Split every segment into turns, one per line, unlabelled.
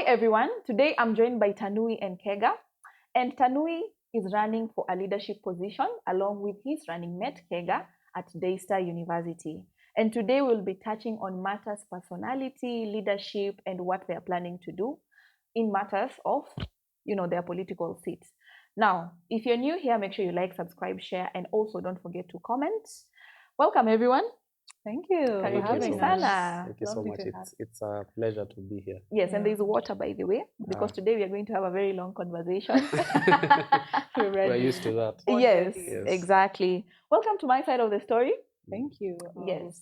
everyone. Today I'm joined by Tanui and Kega. And Tanui is running for a leadership position along with his running mate Kega at Daystar University. And today we'll be touching on matters personality, leadership, and what they are planning to do in matters of, their political seats. Now, if you're new here, make sure you like, subscribe, share, and also don't forget to comment. Welcome, everyone.
Thank you for having us.
Thank you so much. It's a pleasure to be here.
Yes, and there's water, by the way, because today we are going to have a very long conversation.
We're used to that.
Yes, exactly. Welcome to my side of the story.
Thank you.
Yes,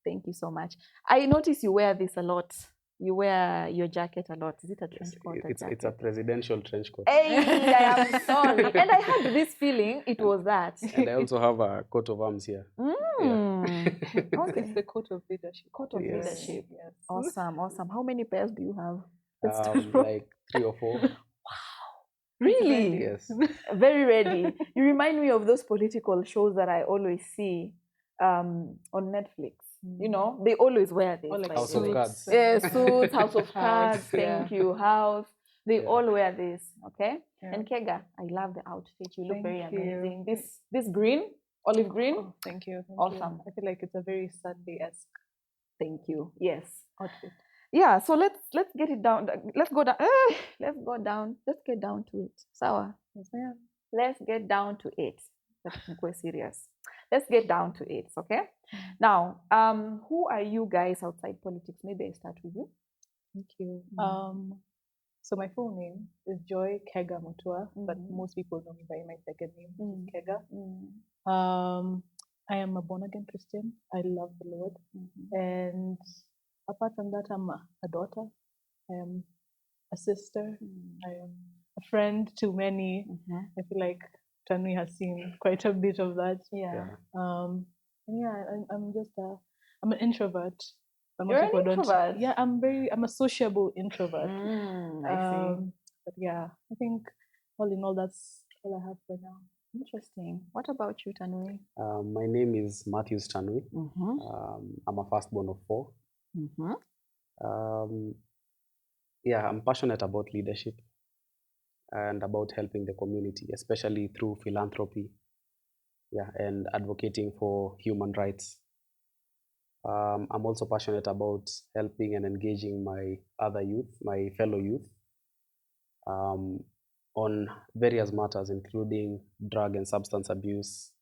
thank you so much. I notice you wear this a lot. You wear your jacket a lot. Is it a trench coat?
It's a presidential trench coat.
Hey, I am sorry. And I had this feeling it was that.
And I also have a coat of arms here.
Okay.
It's the coat of leadership.
Coat of leadership.
Yes.
Awesome. How many pairs do you have?
Like 3 or 4.
Wow. Really?
Yes.
Very ready. You remind me of those political shows that I always see on Netflix. They always wear this.
Like
House of Cards.
Yeah, suits, House of Cards,
yeah.
thank you, House. They all wear this, okay?
Yeah.
And Kega, I love the outfit. You look very
Thank you.
amazing. This green, olive green.
Oh, thank you.
Awesome.
I feel like it's a very Sunday-esque
Thank you. Yes.
outfit.
Yeah, so let's get it down. Let's go down. Let's go down. Let's get down to it. Sawa.
Yes, ma'am.
Let's get down to it. We're serious. Let's get down to it, okay? Now, who are you guys outside politics? Maybe I start with you.
Thank you. So my full name is Joy Kega Mutua, but most people know me by my second name, which is Kega. I am a born-again Christian. I love the Lord. And apart from that, I'm a daughter. I am a sister. I am a friend to many. I feel like Tanui has seen quite a bit of that. I'm an introvert.
You're an introvert?
Yeah, I'm a sociable introvert.
I see.
But yeah, I think all in all, that's all I have for now.
Interesting. What about you, Tanui?
My name is Mathews Tanui. I'm a firstborn of 4. I'm passionate about leadership and about helping the community, especially through philanthropy, and advocating for human rights. I'm also passionate about helping and engaging my fellow youth, on various matters, including drug and substance abuse,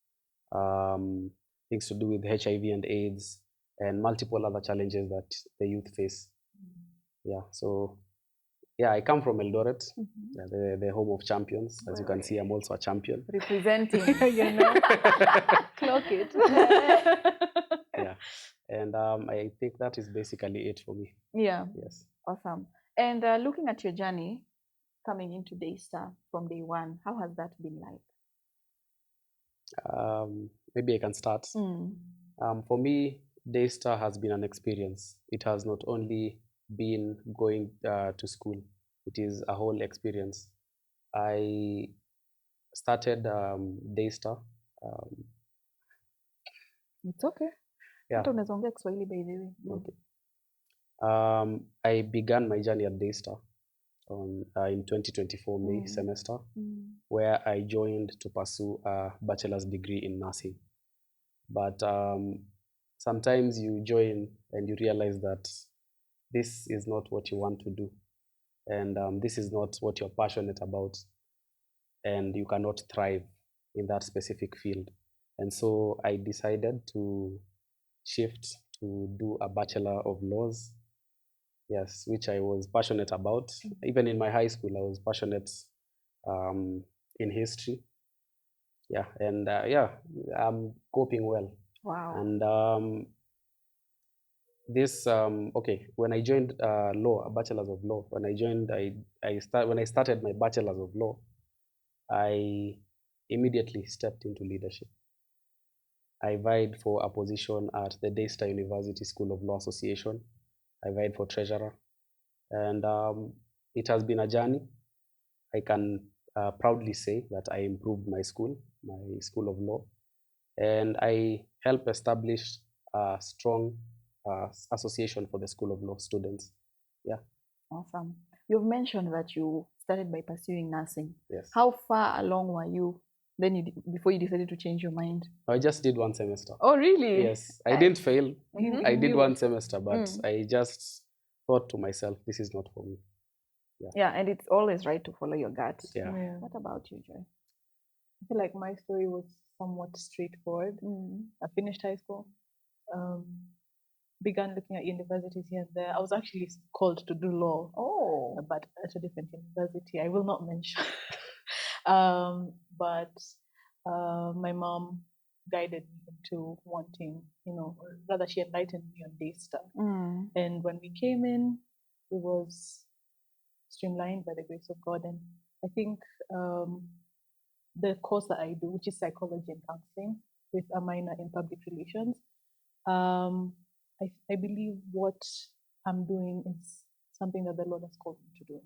things to do with HIV and AIDS, and multiple other challenges that the youth face. I come from Eldoret, the home of champions. As you can see, I'm also a champion.
Representing, Clock it.
And I think that is basically it for me.
Yeah.
Yes.
Awesome. And looking at your journey coming into Daystar from day one, how has that been like?
Maybe I can start. For me, Daystar has been an experience. It has not only been going to school. It is a whole experience. I started Daystar.
It's okay.
Yeah.
Unaweza Kiswahili by the way.
Okay. I began my journey at Daystar in 2024 May semester, where I joined to pursue a bachelor's degree in nursing. But sometimes you join and you realize that this is not what you want to do, and this is not what you're passionate about, and you cannot thrive in that specific field. And so I decided to shift to do a Bachelor of Laws, which I was passionate about. Even in my high school, I was passionate in history. I'm coping well.
Wow.
And when I joined law, a Bachelor's of Law, when I started my Bachelor's of Law, I immediately stepped into leadership. I vied for a position at the Daystar University School of Law Association. I vied for treasurer, and it has been a journey. I can proudly say that I improved my school of law, and I helped establish a strong association for the School of Law students.
Awesome. You've mentioned that you started by pursuing nursing.
Yes.
How far along were you then before you decided to change your mind?
I just did one semester.
Oh, really?
Yes. I didn't fail.
Mhm.
I did
knew
one
it.
semester, but I just thought to myself, this is not for me.
Yeah, and it's always right to follow your gut.
Yeah.
Yeah.
What about you, Joy?
I feel like my story was somewhat straightforward. I finished high school, began looking at universities here and there. I was actually called to do law,
Oh.
but at a different university. I will not mention. But my mom guided me into wanting, or rather, she enlightened me on Daystar. And when we came in, it was streamlined by the grace of God. And I think the course that I do, which is psychology and counseling, with a minor in public relations, I believe what I'm doing is something that the Lord has called me to do.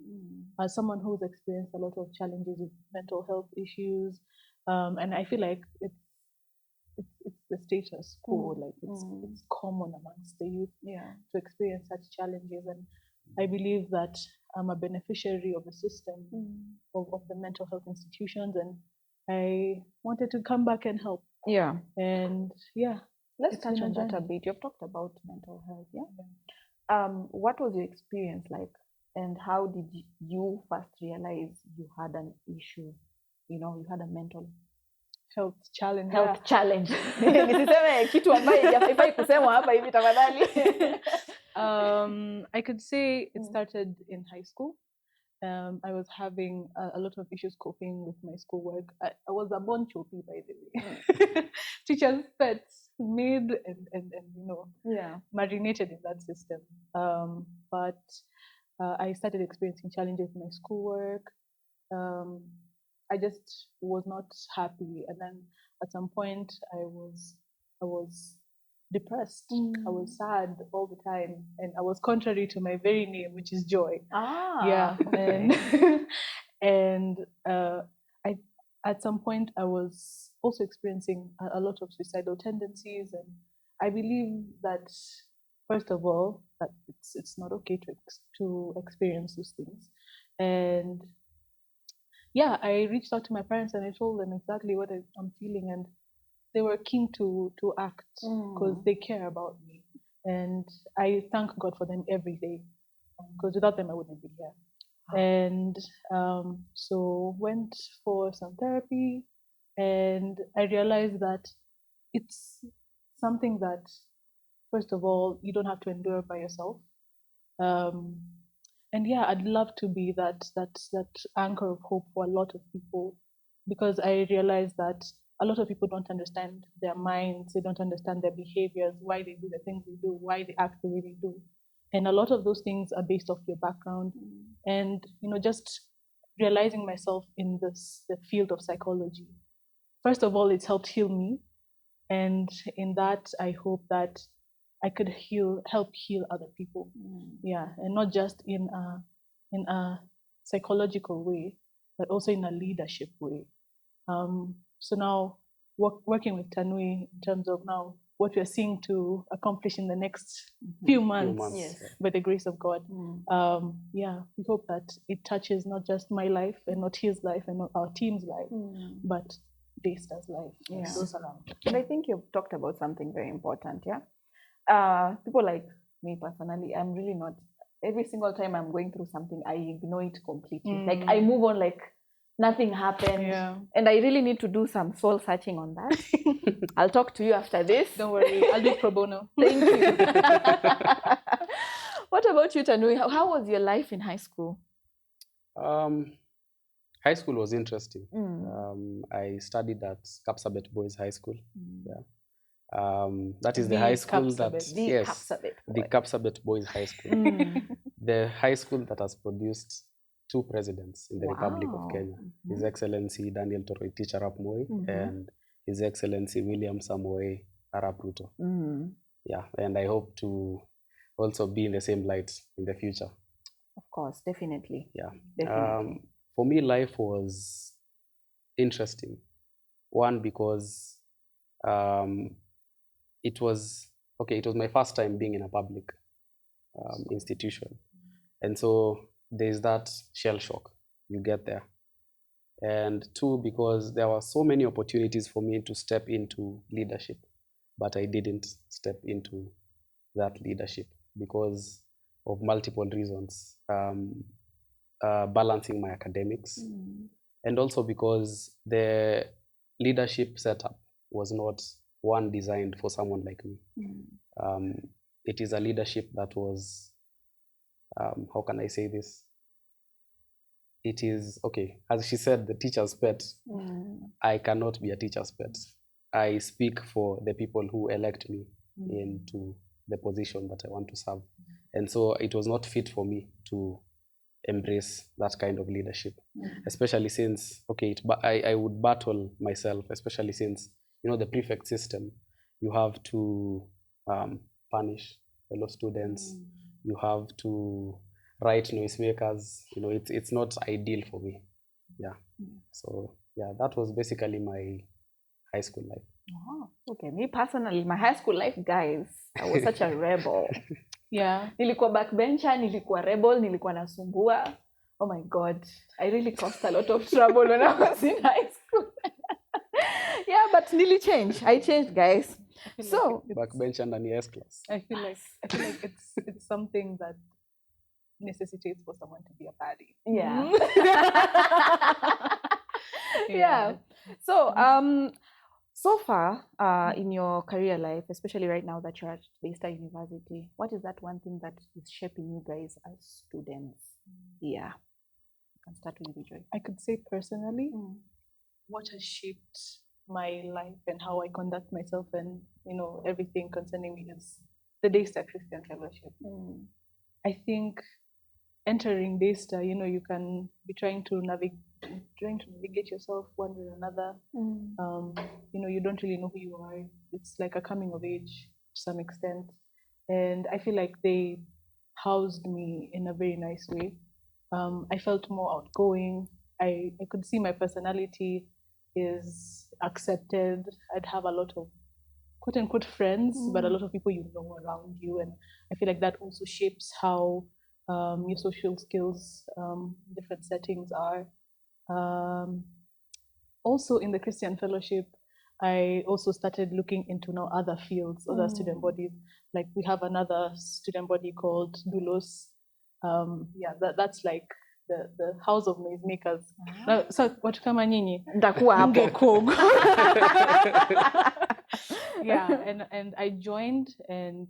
As someone who's experienced a lot of challenges with mental health issues, and I feel like it's the status quo, like it's common amongst the youth to experience such challenges. And I believe that I'm a beneficiary of the system of the mental health institutions, and I wanted to come back and help.
Yeah.
And yeah,
Let's
it's
touch
been a
on that a
journey.
bit. You've talked about mental health, yeah? What was your experience like, and how did you first realize you had an issue? You had a mental
health challenge.
health challenge. Nisiseme kitu ambaye haifai kusemwa hapa hivi tafadhali.
I could say it started in high school. I was having a lot of issues coping with my schoolwork. I was a born choppy, by the way. Teachers' pets, made and marinated in that system. But I started experiencing challenges in my schoolwork. I just was not happy, and then at some point I was depressed. I was sad all the time, and I was contrary to my very name, which is Joy. Yeah,
Okay.
and I at some point I was also experiencing a lot of suicidal tendencies, and I believe that first of all that it's not okay to experience those things, and yeah, I reached out to my parents and I told them exactly what I'm feeling, and they were keen to act because they care about me, and I thank God for them every day, because without them I wouldn't be here. And so went for some therapy, and I realized that it's something that, first of all, you don't have to endure by yourself. And yeah, I'd love to be that anchor of hope for a lot of people, because I realize that a lot of people don't understand their minds, they don't understand their behaviors, why they do the things they do, why they act the way they do. And a lot of those things are based off your background. And just realizing myself in the field of psychology. First of all, it's helped heal me. And in that, I hope that I could help heal other people. Yeah, and not just in a psychological way, but also in a leadership way. So now, working with Tanui in terms of now what we are seeing to accomplish in the next few months, by the grace of God. Yeah, we hope that it touches not just my life and not his life and not our team's life, but Daystar's life.
Yeah.
Those around.
And I think you've talked about something very important, yeah? People like me personally, I'm really not, every single time I'm going through something, I ignore it completely. Like I move on like nothing happened.
Yeah.
And I really need to do some soul searching on that. I'll talk to you after this.
Don't worry, I'll do pro bono.
Thank you. What about you, Tanui? How was your life in high school?
High school was interesting. I studied at Kapsabet Boys High School. Yeah. That is the high school that the Kapsabet Boys High School. The high school that has produced 2 presidents in the Republic of Kenya. His Excellency Daniel Toroitich Arap Moi and His Excellency William Samoei Arap Ruto. Yeah, and I hope to also be in the same light in the future.
Of course, definitely.
Yeah.
Definitely.
For me, life was interesting. One, because it was my first time being in a public institution. And so there's that shell shock you get there. And two, because there were so many opportunities for me to step into leadership, but I didn't step into that leadership because of multiple reasons. Balancing my academics, and also because the leadership setup was not one designed for someone like me. It is a leadership that was, how can I say this? It is, okay, as she said, the teacher's pet. I cannot be a teacher's pet. I speak for the people who elect me into the position that I want to serve. And so it was not fit for me to embrace that kind of leadership, especially since, okay, I would battle myself, especially since, you know, the prefect system, you have to punish fellow students, you have to write noisemakers, you know, it's not ideal for me. Yeah. So yeah, that was basically my high school life.
Oh, okay. Me personally, my high school life, guys, I was such a rebel.
Yeah.
Nilikuwa backbencher, nilikuwa rebel, nilikuwa nasumbua. Oh my God. I really caused a lot of trouble when I was in high school. Yeah, but nili change. I changed, guys. So
Backbencher and the S class.
I feel like it's something that necessitates for someone to be a baddie.
yeah. Yeah. So so far in your career life, especially right now that you're at Daystar University, what is that one thing that is shaping you guys as students? Yeah. You can start with you, Joy.
I could say personally, what has shaped my life and how I conduct myself and, you know, everything concerning me is the Daystar Christian Fellowship. I think entering Daystar, you know, you can be trying to navigate yourself one way or another. You know, you don't really know who you are. It's like a coming of age to some extent. And I feel like they housed me in a very nice way. I felt more outgoing. I could see my personality is accepted. I'd have a lot of quote unquote friends, but a lot of people you know around you. And I feel like that also shapes how your social skills, different settings are. Also in the Christian Fellowship, I also started looking into now other fields, other student bodies. Like we have another student body called Dulos. Yeah, that's like the house of noisemakers. So watu kama nyinyi
Ndakuwa hapo.
Yeah, and I joined, and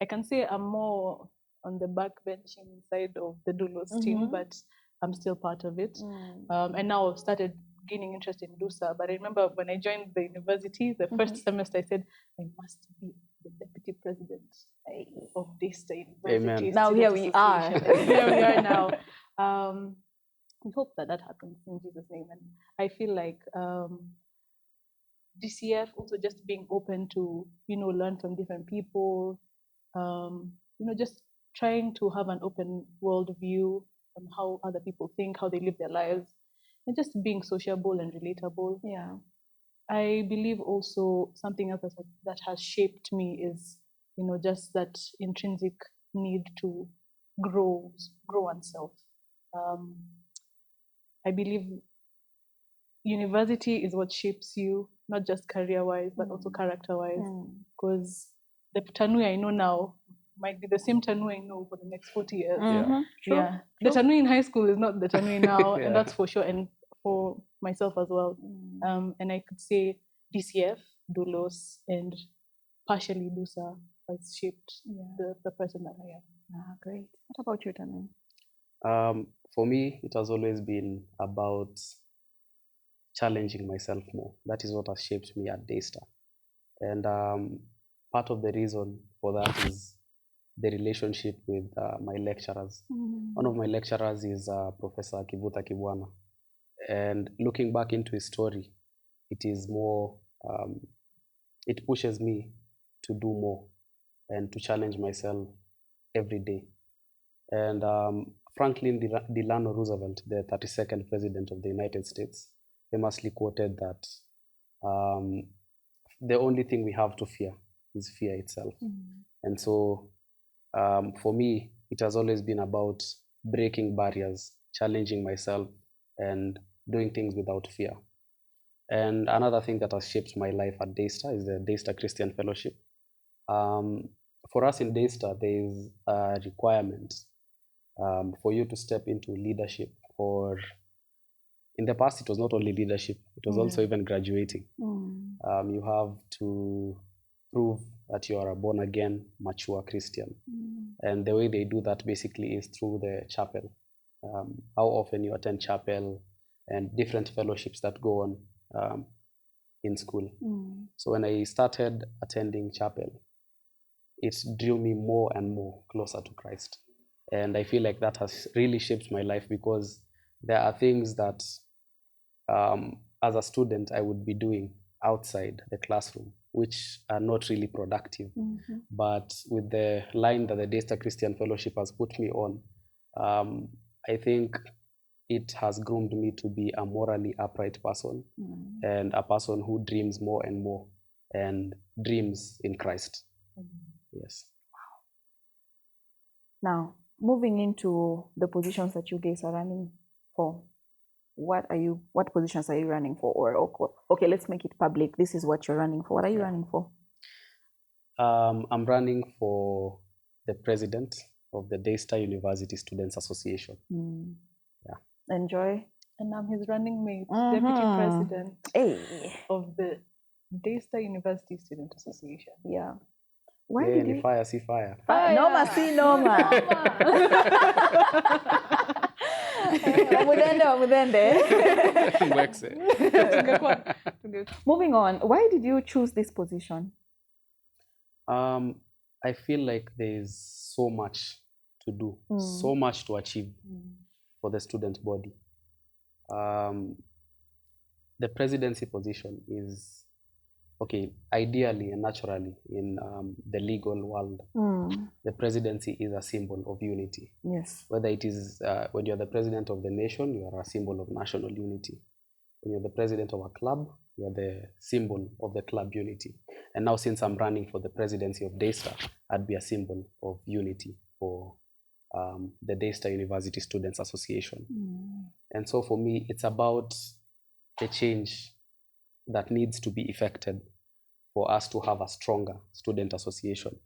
I can say I'm more on the backbenching side of the Dulos team, but I'm still part of it. And now I've started gaining interest in DUSA. But I remember when I joined the university, the first semester, I said, I must be the deputy president of Daystar University.
Amen.
Now here we are.
Here we are now. We hope that happens in Jesus' name. And I feel like DCF also just being open to, you know, learn from different people, you know, just trying to have an open world view on how other people think, how they live their lives, and just being sociable and relatable.
Yeah.
I believe also something else that has shaped me is, you know, just that intrinsic need to grow oneself. I believe university is what shapes you, not just career-wise, but also character-wise. Because the Tanui I know now might be the same Tanui I know for the next 40 years.
Yeah.
Yeah. The Tanui in high school is not the Tanui now, and that's for sure, and for myself as well. And I could say DCF, Dulos, and partially DUSA has shaped the person that I am.
Great. What about you, Tanui?
For me, it has always been about challenging myself more. That is what has shaped me at Daystar. And part of the reason for that is the relationship with my lecturers. One of my lecturers is Professor Kivuta Kibwana. And looking back into his story, it is more, it pushes me to do more and to challenge myself every day. And Franklin Delano Roosevelt, the 32nd President of the United States, famously quoted that the only thing we have to fear is fear itself. And so for me, it has always been about breaking barriers, challenging myself, and doing things without fear. And another thing that has shaped my life at Daystar is the Daystar Christian Fellowship. Um, for us in Daystar, there is a requirement for you to step into leadership, or in the past, it was not only leadership, it was also even graduating. You have to prove that you are a born again, mature Christian. And the way they do that basically is through the chapel. How often you attend chapel and different fellowships that go on in school. So when I started attending chapel, it drew me more and more closer to Christ. And I feel like that has really shaped my life, because there are things that as a student I would be doing outside the classroom, which are not really productive. But with the line that the Daystar Christian Fellowship has put me on, I think it has groomed me to be a morally upright person and a person who dreams more and more and dreams in Christ. Yes.
Now, moving into the positions that you guys are running for, what positions are you running for? Or okay, let's make it public. This is what you're running for. What are you running for?
I'm running for the president of the Daystar University Students Association. Yeah.
Enjoy.
And I'm his running mate, deputy president of the Daystar University Student Association.
Yeah.
Why did you... fire, see fire.
Noma, see Noma. Moving on, why did you choose this position?
I feel like there's so much to do, so much to achieve for the student body. The presidency position is, okay, ideally and naturally in the legal world, the presidency is a symbol of unity.
Yes.
Whether it is when you're the president of the nation, you are a symbol of national unity. When you're the president of a club, you're the symbol of the club unity. And now, since I'm running for the presidency of Daystar, I'd be a symbol of unity for the Daystar University Students Association. And so for me, it's about the change that needs to be effected for us to have a stronger student association.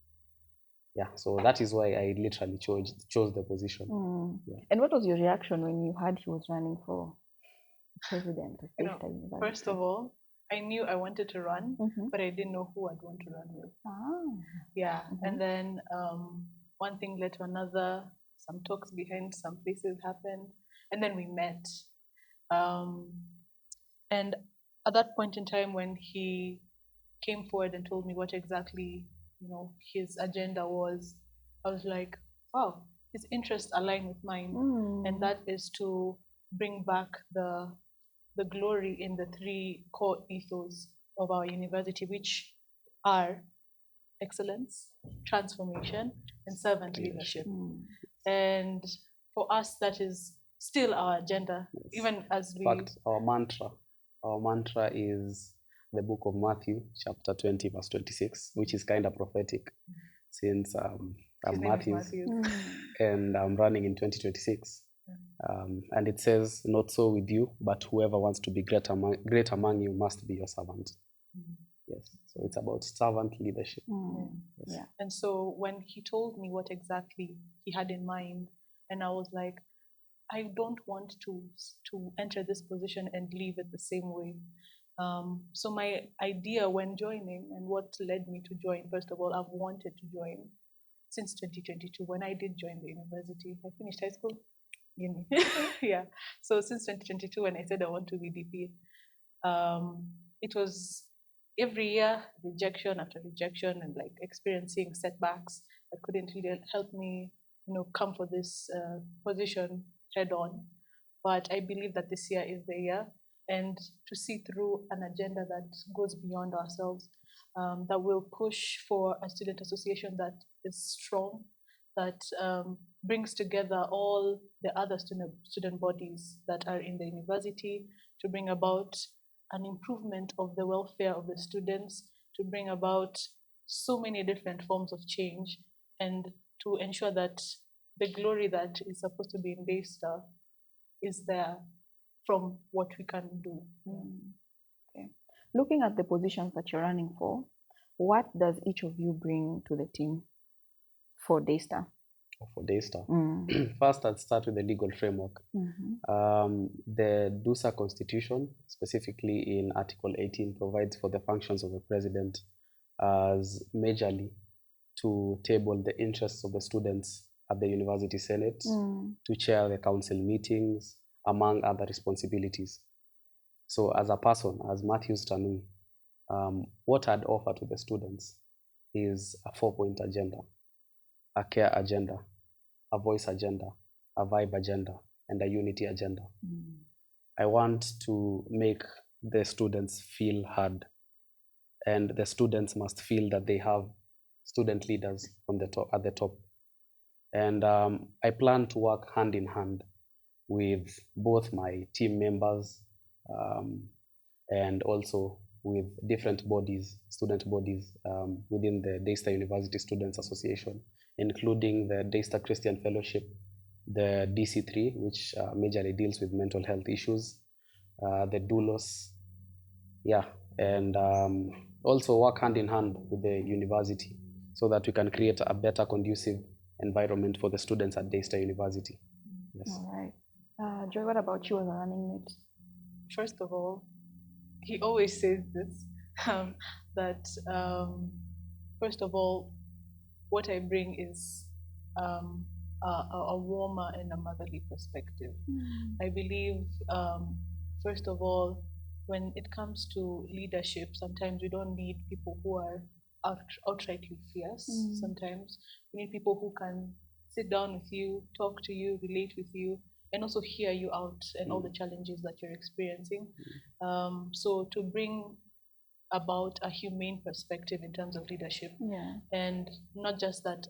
Yeah, so that is why I literally chose the position.
Yeah. And what was your reaction when you heard he was running for president of Daystar University?
First of all, I knew I wanted to run, but I didn't know who I'd want to run with. Yeah, and then one thing led to another. Some talks behind some places happened, and then we met. And at that point in time, when he came forward and told me what exactly his agenda was, I was like, wow, his interests align with mine, and that is to bring back the glory in the three core ethos of our university, which are excellence, transformation, and servant leadership. And for us, that is still our agenda, even as we...
In fact, our mantra is the book of Matthew, chapter 20, verse 26, which is kind of prophetic, since I'm Mathews and I'm running in 2026. And it says, not so with you, but whoever wants to be great among you must be your servant. Yes, so it's about servant leadership.
Yes. Yeah. And so when he told me what exactly he had in mind, and I was like, I don't want to enter this position and leave it the same way. So my idea when joining, and what led me to join, first of all, I've wanted to join since 2022. When I did join the university, I finished high school, uni. Yeah. So since 2022, when I said I want to be DP, it was every year rejection after rejection, and like experiencing setbacks that couldn't really help me, come for this position head on. But I believe that this year is the year, and to see through an agenda that goes beyond ourselves, that will push for a student association that is strong, that brings together all the other student bodies that are in the university, to bring about an improvement of the welfare of the students, to bring about so many different forms of change, and to ensure that the glory that is supposed to be in Daystar is there from what we can do.
Okay. Looking at the positions that you're running for, what does each of you bring to the team for Daystar?
For Daystar. First, I'd start with the legal framework. The DUSA Constitution, specifically in Article 18, provides for the functions of the president as majorly to table the interests of the students at the University Senate, to chair the council meetings, among other responsibilities. So as a person, as Mathews Tanui, what I'd offer to the students is a 4-point agenda, a care agenda, a voice agenda, a vibe agenda, and a unity agenda. I want to make the students feel heard, and the students must feel that they have student leaders on the top, at the top. And I plan to work hand in hand with both my team members and also with different bodies, student bodies within the Daystar University Students Association, including the Daystar Christian Fellowship, the DC3, which majorly deals with mental health issues, the doulos, and also work hand in hand with the university so that we can create a better conducive environment for the students at Daystar University. Yes.
All right. Joy, what about you as a running mate?
First of all, he always says this, that first of all, what I bring is a warmer and a motherly perspective. I believe, first of all, when it comes to leadership, sometimes we don't need people who are outrightly fierce. Sometimes we need people who can sit down with you, talk to you, relate with you, and also hear you out and all the challenges that you're experiencing. So to bring about a humane perspective in terms of leadership, and not just that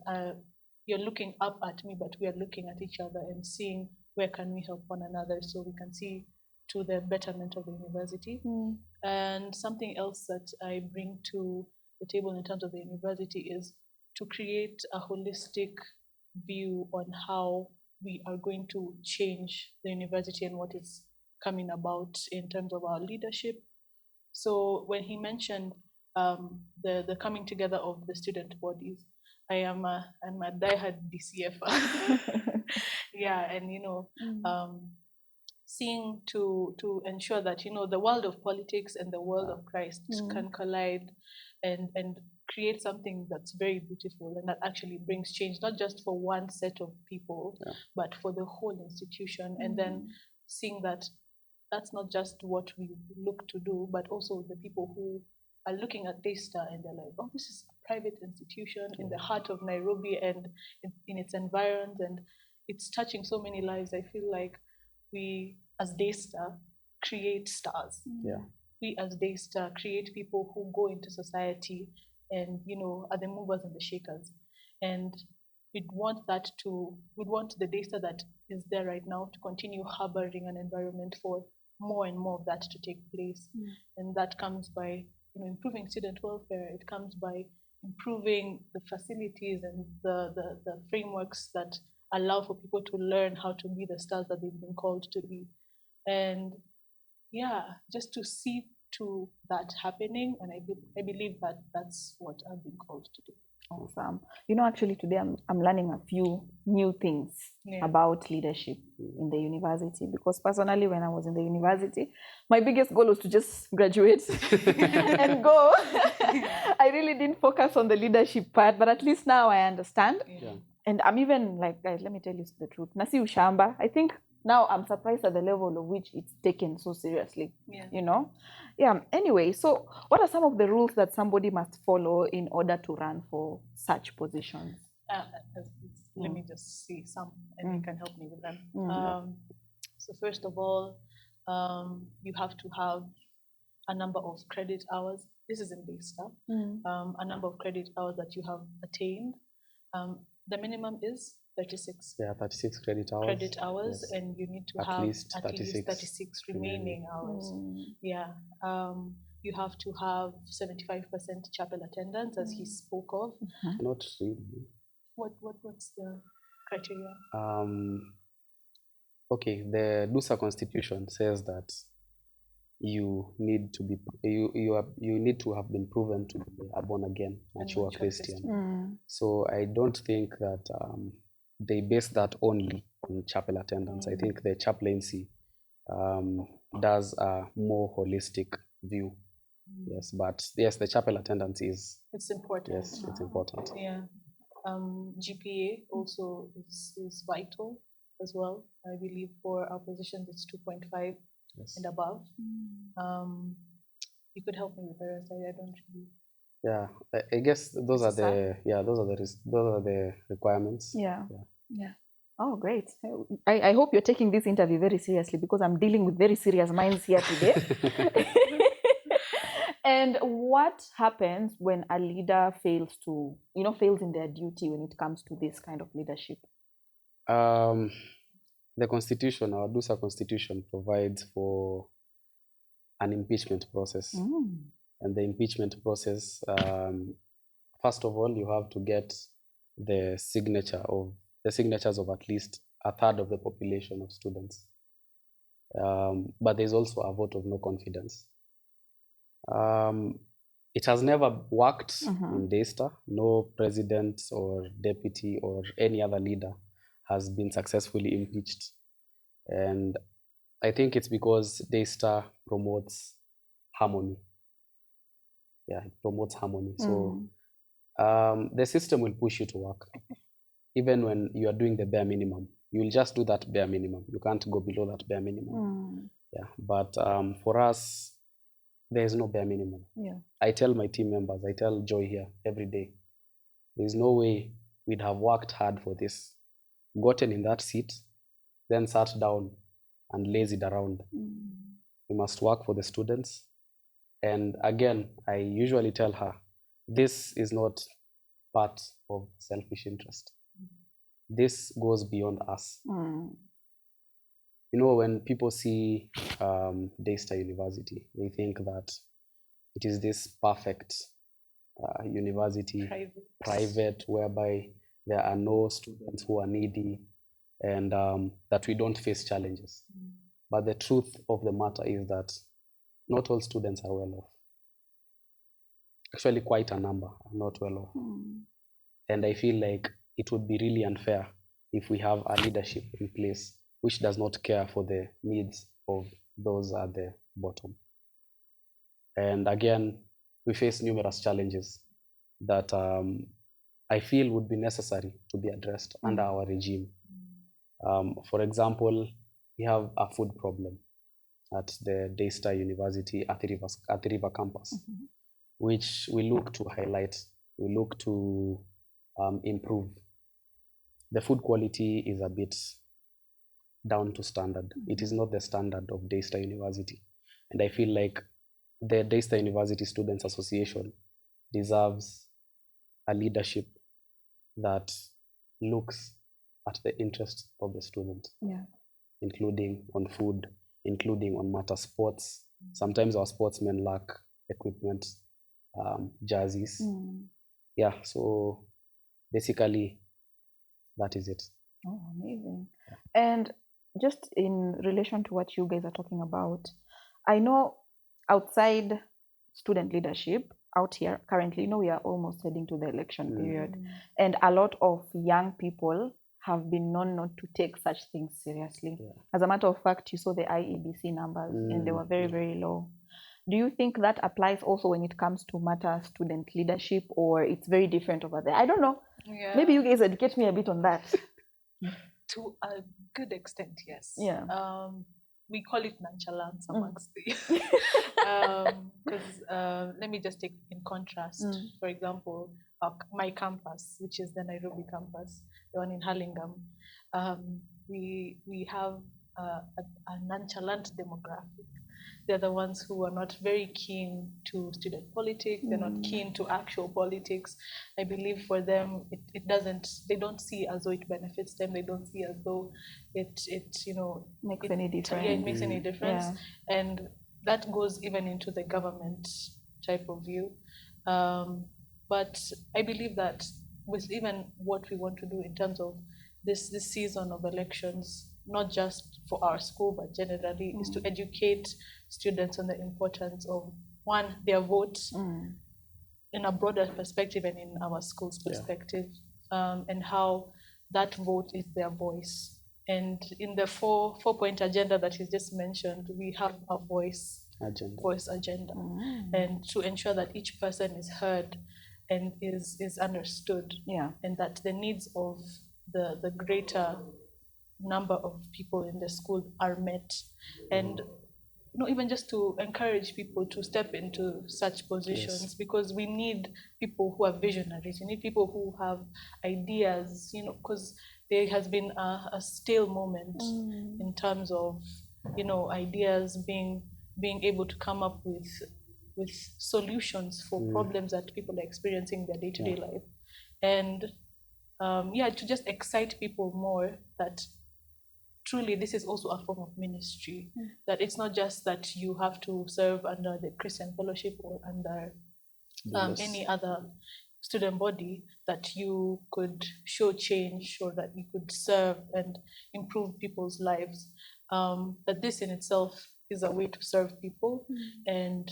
you're looking up at me, but we are looking at each other and seeing where can we help one another so we can see to the betterment of the university. And something else that I bring to the table in terms of the university is to create a holistic view on how we are going to change the university and what is coming about in terms of our leadership. So when he mentioned the coming together of the student bodies, I'm a diehard DCF. And seeing to ensure that the world of politics and the world of Christ can collide and create something that's very beautiful and that actually brings change, not just for one set of people, but for the whole institution. And then seeing that that's not just what we look to do, but also the people who are looking at Daystar and they're like, oh, this is a private institution in the heart of Nairobi and in its environs, and it's touching so many lives. I feel like we as Daystar create stars. We as Daystar create people who go into society and are the movers and the shakers. And we'd want the Daystar that is there right now to continue harboring an environment for more and more of that to take place. And that comes by improving student welfare. It comes by improving the facilities and the frameworks that allow for people to learn how to be the stars that they've been called to be. And just to see to that happening. And I believe that that's what I've been called to do.
Awesome. Actually today I'm learning a few new things about leadership in the university, because personally when I was in the university, my biggest goal was to just graduate and go. I really didn't focus on the leadership part, but at least now I understand. And I'm even like, guys, let me tell you the truth. Nasi ushamba. I think now I'm surprised at the level of which it's taken so seriously. Anyway, so what are some of the rules that somebody must follow in order to run for such positions?
Let me just see some, and you can help me with them. So first of all, you have to have a number of credit hours. This is in Daystar. A number of credit hours that you have attained. The minimum is 36.
36 credit hours.
Credit hours, and you need to
At
have
least
at least 36 remaining hours. You have to have 75% chapel attendance, as he spoke of.
Not really.
What's the criteria?
Okay, the Dusa Constitution says that you need to be you need to have been proven to be a born again mature Christian. So I don't think that they base that only on chapel attendance. I think the chaplaincy does a more holistic view. Yes, but yes, the chapel attendance is
It's important.
yes, it's important.
Yeah. GPA also is vital as well. I believe for our positions it's 2.5
Yes.
and above. You could help me with the rest. I don't really.
Yeah, I guess those are the requirements.
Yeah. Oh, great. I hope you're taking this interview very seriously, because I'm dealing with very serious minds here today. And what happens when a leader fails in their duty when it comes to this kind of leadership?
The constitution, our Dusa constitution, provides for an impeachment process. And the impeachment process, first of all, you have to get the signatures of at least a third of the population of students. But there's also a vote of no confidence. It has never worked in Daystar. No president or deputy or any other leader has been successfully impeached. And I think it's because Daystar promotes harmony. Yeah, it promotes harmony. So the system will push you to work. Even when you are doing the bare minimum, you will just do that bare minimum. You can't go below that bare minimum. Yeah, but for us, there is no bare minimum.
Yeah.
I tell my team members, I tell Joy here every day, there's no way we'd have worked hard for this, gotten in that seat, then sat down and lazied around. We must work for the students. And again, I usually tell her, this is not part of selfish interest. This goes beyond us. You know, when people see Daystar University, they think that it is this perfect university, private, whereby there are no students who are needy, and that we don't face challenges. But the truth of the matter is that not all students are well off. Actually, quite a number are not well off. And I feel like it would be really unfair if we have a leadership in place which does not care for the needs of those at the bottom. And again, we face numerous challenges that I feel would be necessary to be addressed under our regime. For example, we have a food problem at the Daystar University at the River campus, which we look to highlight, we look to improve. The food quality is a bit down to standard. It is not the standard of Daystar University. And I feel like the Daystar University Students Association deserves a leadership that looks at the interests of the student, including on food, including on matter sports. Sometimes our sportsmen lack equipment, jerseys. Yeah, so basically that is it.
Oh, amazing. And just in relation to what you guys are talking about, I know outside student leadership out here currently, we are almost heading to the election period, and a lot of young people have been known not to take such things seriously. As a matter of fact, you saw the IEBC numbers and they were very, very low. Do you think that applies also when it comes to matter student leadership, or it's very different over there? I don't know. Maybe you guys educate me a bit on that.
To a good extent, yes.
Yeah.
We call it nonchalance amongst the because let me just take in contrast. For example, my campus, which is the Nairobi campus, the one in Hurlingham, we have a nonchalant demographic. They're the ones who are not very keen to student politics. They're not keen to actual politics. I believe for them, they don't see as though it benefits them. They don't see as though it
makes any difference.
Yeah, it makes any difference. Yeah. And that goes even into the government type of view. But I believe that with even what we want to do in terms of this season of elections, not just for our school but generally, is to educate students on the importance of, one, their vote in a broader perspective and in our school's perspective, and how that vote is their voice. And in the four-point agenda that he just mentioned, we have a voice agenda, and to ensure that each person is heard and is understood, and that the needs of the greater number of people in the school are met, and even just to encourage people to step into such positions, because we need people who are visionaries. We need people who have ideas, because there has been a stale moment in terms of, ideas being able to come up with solutions for problems that people are experiencing in their day-to-day life. And to just excite people more that truly this is also a form of ministry, that it's not just that you have to serve under the Christian fellowship or under any other student body, that you could show change or that you could serve and improve people's lives, that this in itself is a way to serve people. And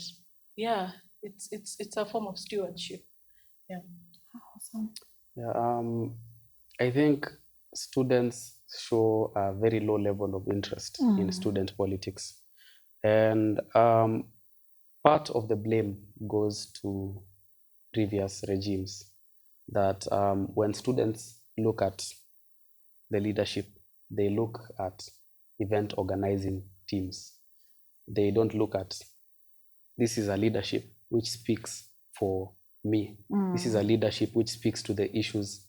it's a form of stewardship.
Awesome.
I think students show a very low level of interest in student politics. And part of the blame goes to previous regimes, that when students look at the leadership, they look at event organizing teams. They don't look at, this is a leadership which speaks for me. This is a leadership which speaks to the issues.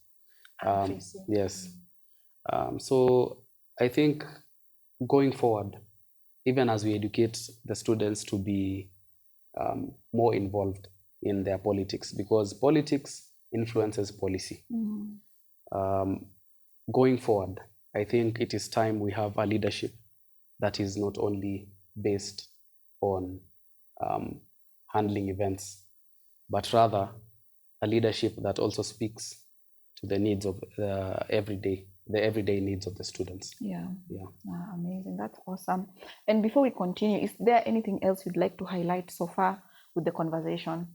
So I think going forward, even as we educate the students to be more involved in their politics, because politics influences policy. Going forward, I think it is time we have a leadership that is not only based on handling events, but rather a leadership that also speaks to the needs of the everyday needs of the students.
Amazing. That's awesome. And before we continue, is there anything else you'd like to highlight so far with the conversation?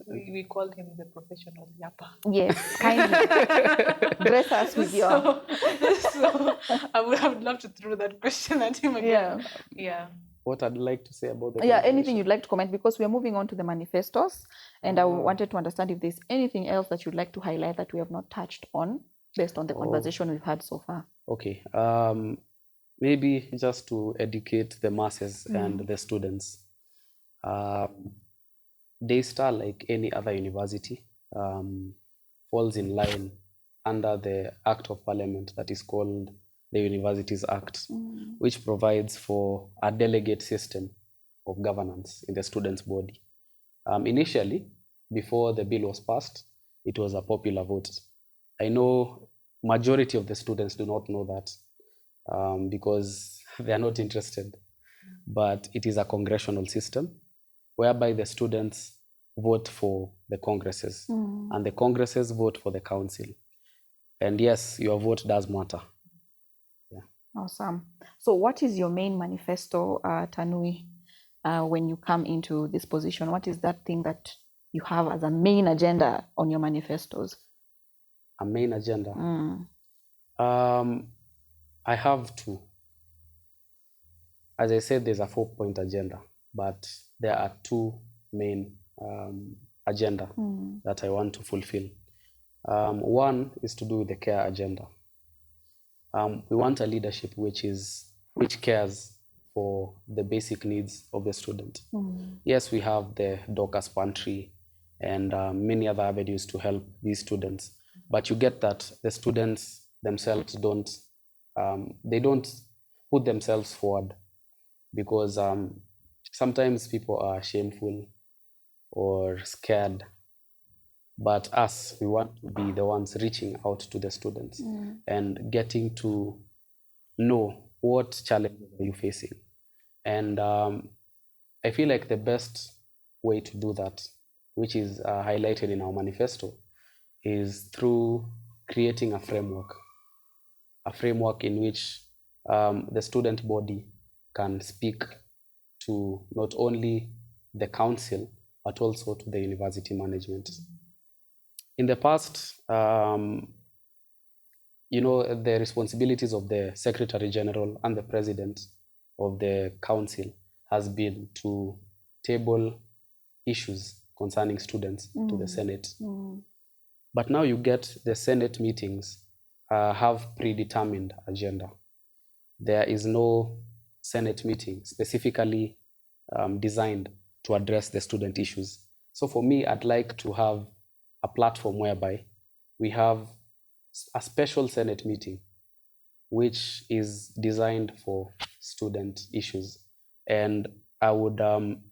We call him the professional yapper.
Yes, kindly dress us with your.
So I would love to throw that question at him again.
What I'd like to say about the
anything you'd like to comment, because we are moving on to the manifestos, and I wanted to understand if there's anything else that you'd like to highlight that we have not touched on based on the conversation we've had so far.
Okay, maybe just to educate the masses and the students. Daystar, like any other university, falls in line under the Act of Parliament that is called the Universities Act, which provides for a delegate system of governance in the students' body. Initially, before the bill was passed, it was a popular vote. I know majority of the students do not know that because they are not interested, but it is a congressional system whereby the students vote for the congresses and the congresses vote for the council. And yes, your vote does matter.
Awesome. So what is your main manifesto, Tanui, when you come into this position? What is that thing that you have as a main agenda on your manifestos?
A main agenda? I have two. As I said, there's a 4-point agenda, but there are two main agenda that I want to fulfill. One is to do with the care agenda. We want a leadership which cares for the basic needs of the student. Yes, we have the Dorcas Pantry and many other avenues to help these students, but you get that the students themselves don't put themselves forward, because sometimes people are shameful or scared. But us, we want to be the ones reaching out to the students and getting to know what challenges are you facing. And I feel like the best way to do that, which is highlighted in our manifesto, is through creating a framework in which the student body can speak to not only the council, but also to the university management. In the past, the responsibilities of the Secretary General and the President of the Council has been to table issues concerning students to the Senate. But now you get the Senate meetings have predetermined agenda. There is no Senate meeting specifically designed to address the student issues. So for me, I'd like to have a platform whereby we have a special Senate meeting which is designed for student issues. And I would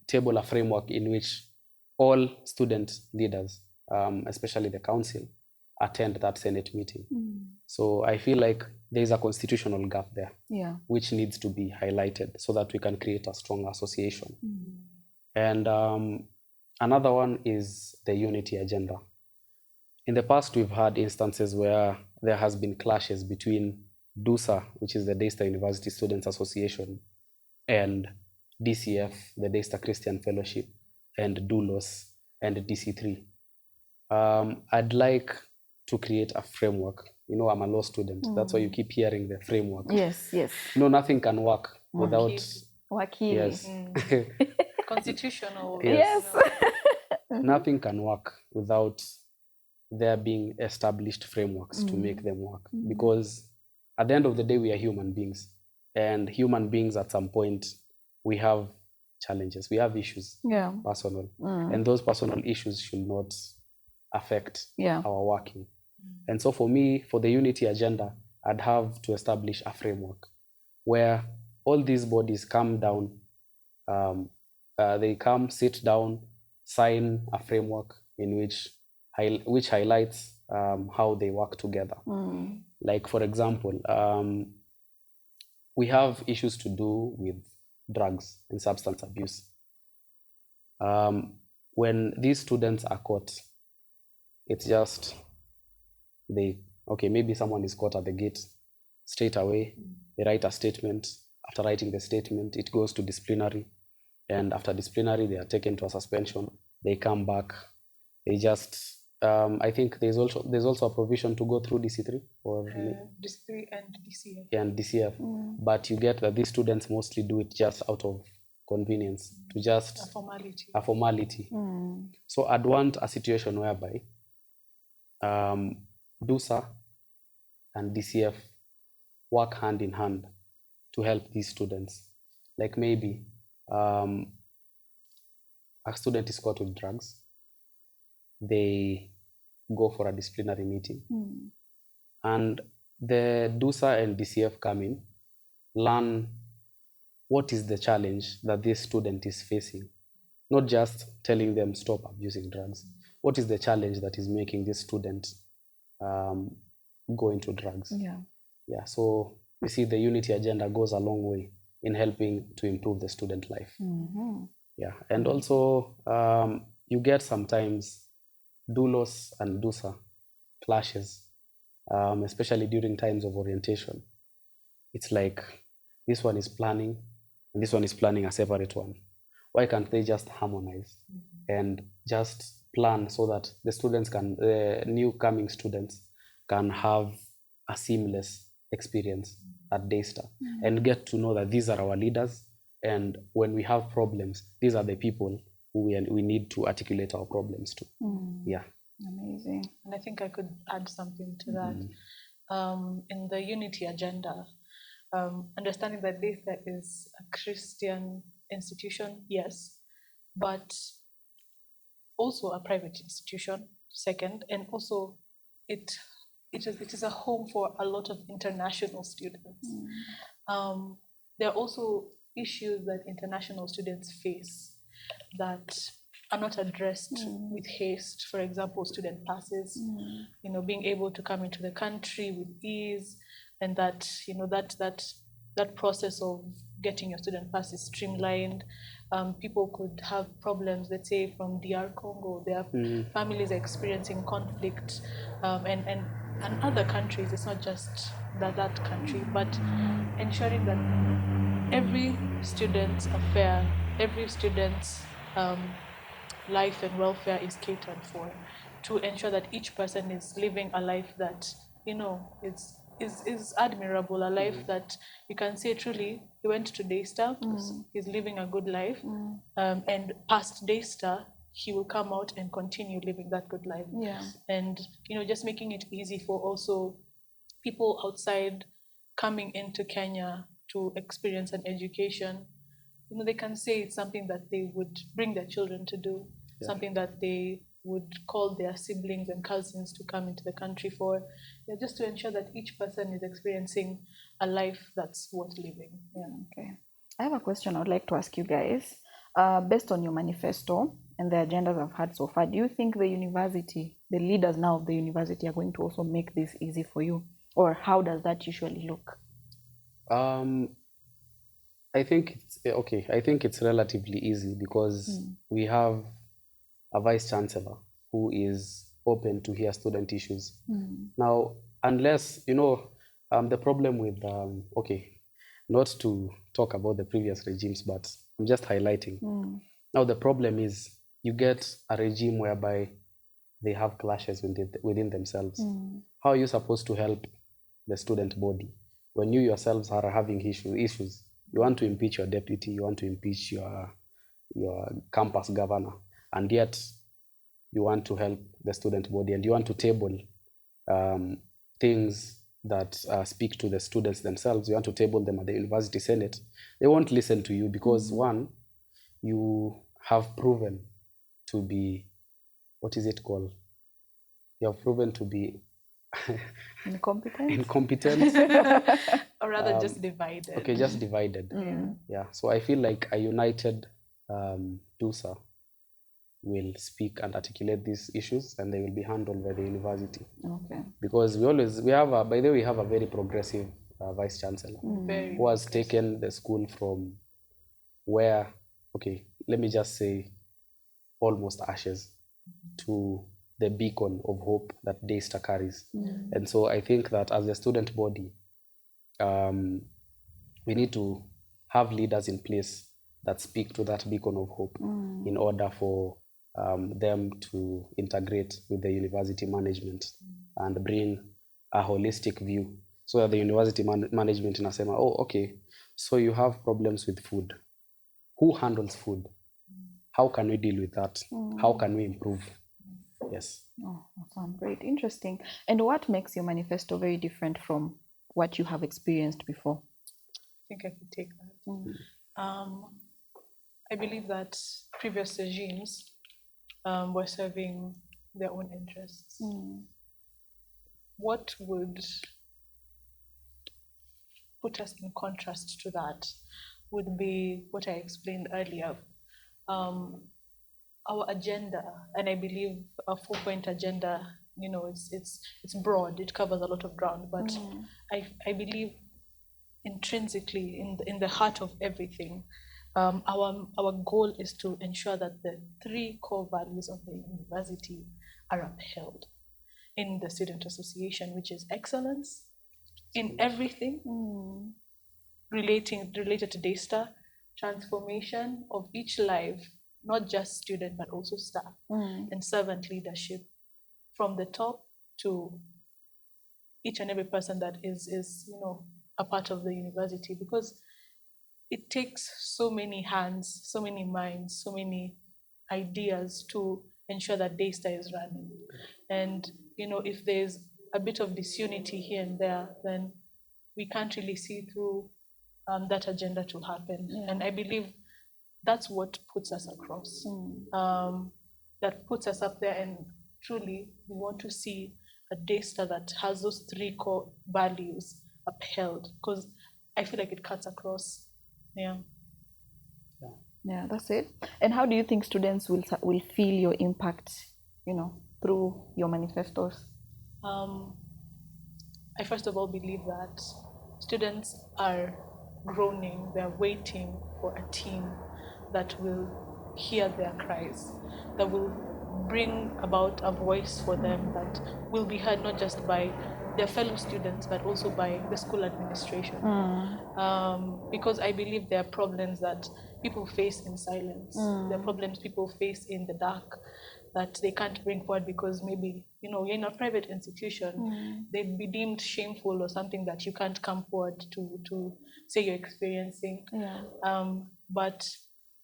table a framework in which all student leaders, especially the council, attend that Senate meeting. So I feel like there is a constitutional gap there, which needs to be highlighted so that we can create a strong association. And another one is the unity agenda. In the past, we've had instances where there has been clashes between DUSA, which is the Daystar University Students Association, and DCF, the Daystar Christian Fellowship, and DULOS, and DC3. I'd like to create a framework. I'm a law student. That's why you keep hearing the framework.
Yes.
Nothing can work without...
Wakili.
Yes.
Constitutional.
Yes.
Nothing can work without there being established frameworks to make them work. Because at the end of the day, we are human beings. And human beings, at some point, we have challenges. We have issues, personal. And those personal issues should not affect our working. And so for me, for the unity agenda, I'd have to establish a framework where all these bodies come down, they come, sit down, sign a framework in which highlights how they work together. Like, for example, we have issues to do with drugs and substance abuse. When these students are caught, it's just maybe someone is caught at the gate. Straight away, they write a statement. After writing the statement, it goes to disciplinary. And after disciplinary, they are taken to a suspension. They come back. They just... I think there's also a provision to go through DC3 or
DC3 and DCF.
And DCF. But you get that these students mostly do it just out of convenience, to just
a
formality. So I'd want a situation whereby DUSA and DCF work hand in hand to help these students. Like maybe a student is caught with drugs. They go for a disciplinary meeting. And the DUSA and DCF come in, learn what is the challenge that this student is facing. Not just telling them stop abusing drugs. What is the challenge that is making this student go into drugs? So you see, the unity agenda goes a long way in helping to improve the student life. And also you get sometimes DULOS and DUSA clashes, especially during times of orientation. It's like this one is planning and this one is planning a separate one. Why can't they just harmonize and just plan so that the students the new coming students can have a seamless experience at Daystar and get to know that these are our leaders, and when we have problems, these are the people who we need to articulate our problems to.
Amazing.
And I think I could add something to that. In the unity agenda, understanding that Daystar is a Christian institution, yes, but also a private institution, second, and also it is a home for a lot of international students. There are also issues that international students face that are not addressed with haste. For example, student passes, being able to come into the country with ease, and that that process of getting your student pass is streamlined. people could have problems, let's say from DR Congo, their families are experiencing conflict, and other countries. It's not just that country, but ensuring that every student's affair, every student's life and welfare is catered for, to ensure that each person is living a life that, you know, is admirable, a life that you can say truly he went to Daystar, he's living a good life, and past Daystar he will come out and continue living that good life. And you know, just making it easy for also people outside coming into Kenya to experience an education. You know, they can say it's something that they would bring their children to do, something that they would call their siblings and cousins to come into the country for, just to ensure that each person is experiencing a life that's worth living.
Okay. I have a question I would like to ask you guys. Based on your manifesto and the agendas I've had so far, do you think the university, the leaders now of the university, are going to also make this easy for you? Or how does that usually look?
I think it's okay. I think it's relatively easy because we have a vice chancellor who is open to hear student issues. Now, unless you know, the problem with okay, not to talk about the previous regimes, but I'm just highlighting. Now, the problem is you get a regime whereby they have clashes within themselves. How are you supposed to help the student body when you yourselves are having issues? You want to impeach your deputy, you want to impeach your campus governor, and yet you want to help the student body and you want to table things that speak to the students themselves. You want to table them at the university senate. They won't listen to you because one, you have proven to be, what is it called? You have proven to be incompetent.
Or rather just divided.
Okay, just divided. Yeah. So I feel like a united DUSA will speak and articulate these issues, and they will be handled by the university.
Okay.
Because we have a very progressive vice chancellor who has taken the school from where, okay, let me just say, almost ashes to the beacon of hope that Daystar carries. And so I think that as a student body, we need to have leaders in place that speak to that beacon of hope in order for them to integrate with the university management and bring a holistic view, so that the university management inasema, oh, okay, so you have problems with food. Who handles food? How can we deal with that? How can we improve? Yes.
Oh, awesome. Great. Interesting. And what makes your manifesto very different from what you have experienced before?
I think I could take that. I believe that previous regimes were serving their own interests. What would put us in contrast to that would be what I explained earlier. Our agenda, and I believe a 4-point agenda, you know, it's broad, it covers a lot of ground, but I believe intrinsically in the heart of everything, our goal is to ensure that the 3 core values of the university are upheld in the student association, which is excellence in everything related to Daystar, transformation of each life, not just student but also staff, and servant leadership from the top to each and every person that is you know, a part of the university, because it takes so many hands, so many minds, so many ideas to ensure that Daystar is running. And you know, if there's a bit of disunity here and there, then we can't really see through that agenda to happen. And I believe that's what puts us across, that puts us up there, and truly we want to see a Daystar that has those 3 core values upheld, because I feel like it cuts across.
Yeah, that's it. And how do you think students will feel your impact, you know, through your manifestos?
I first of all believe that students are groaning, they're waiting for a team that will hear their cries, that will bring about a voice for them that will be heard not just by their fellow students, but also by the school administration. Because I believe there are problems that people face in silence. There are problems people face in the dark that they can't bring forward because maybe, you're in a private institution, they'd be deemed shameful or something that you can't come forward to say you're experiencing. But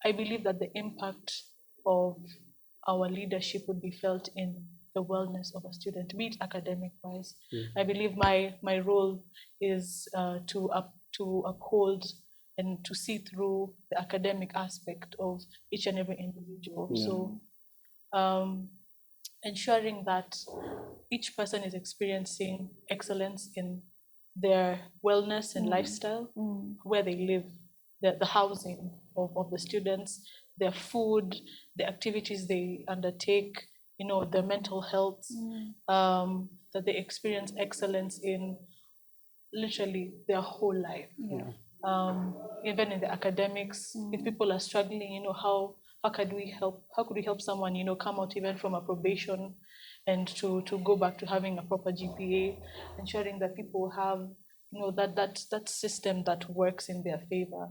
I believe that the impact of our leadership would be felt in the wellness of a student, be it academic-wise. I believe my role is to uphold and to see through the academic aspect of each and every individual. So ensuring that each person is experiencing excellence in their wellness and lifestyle, where they live, the housing of the students, their food, the activities they undertake, their mental health, that they experience excellence in literally their whole life. Even in the academics, if people are struggling, how could we help someone, come out even from a probation and to go back to having a proper GPA, ensuring that people have, that system that works in their favor,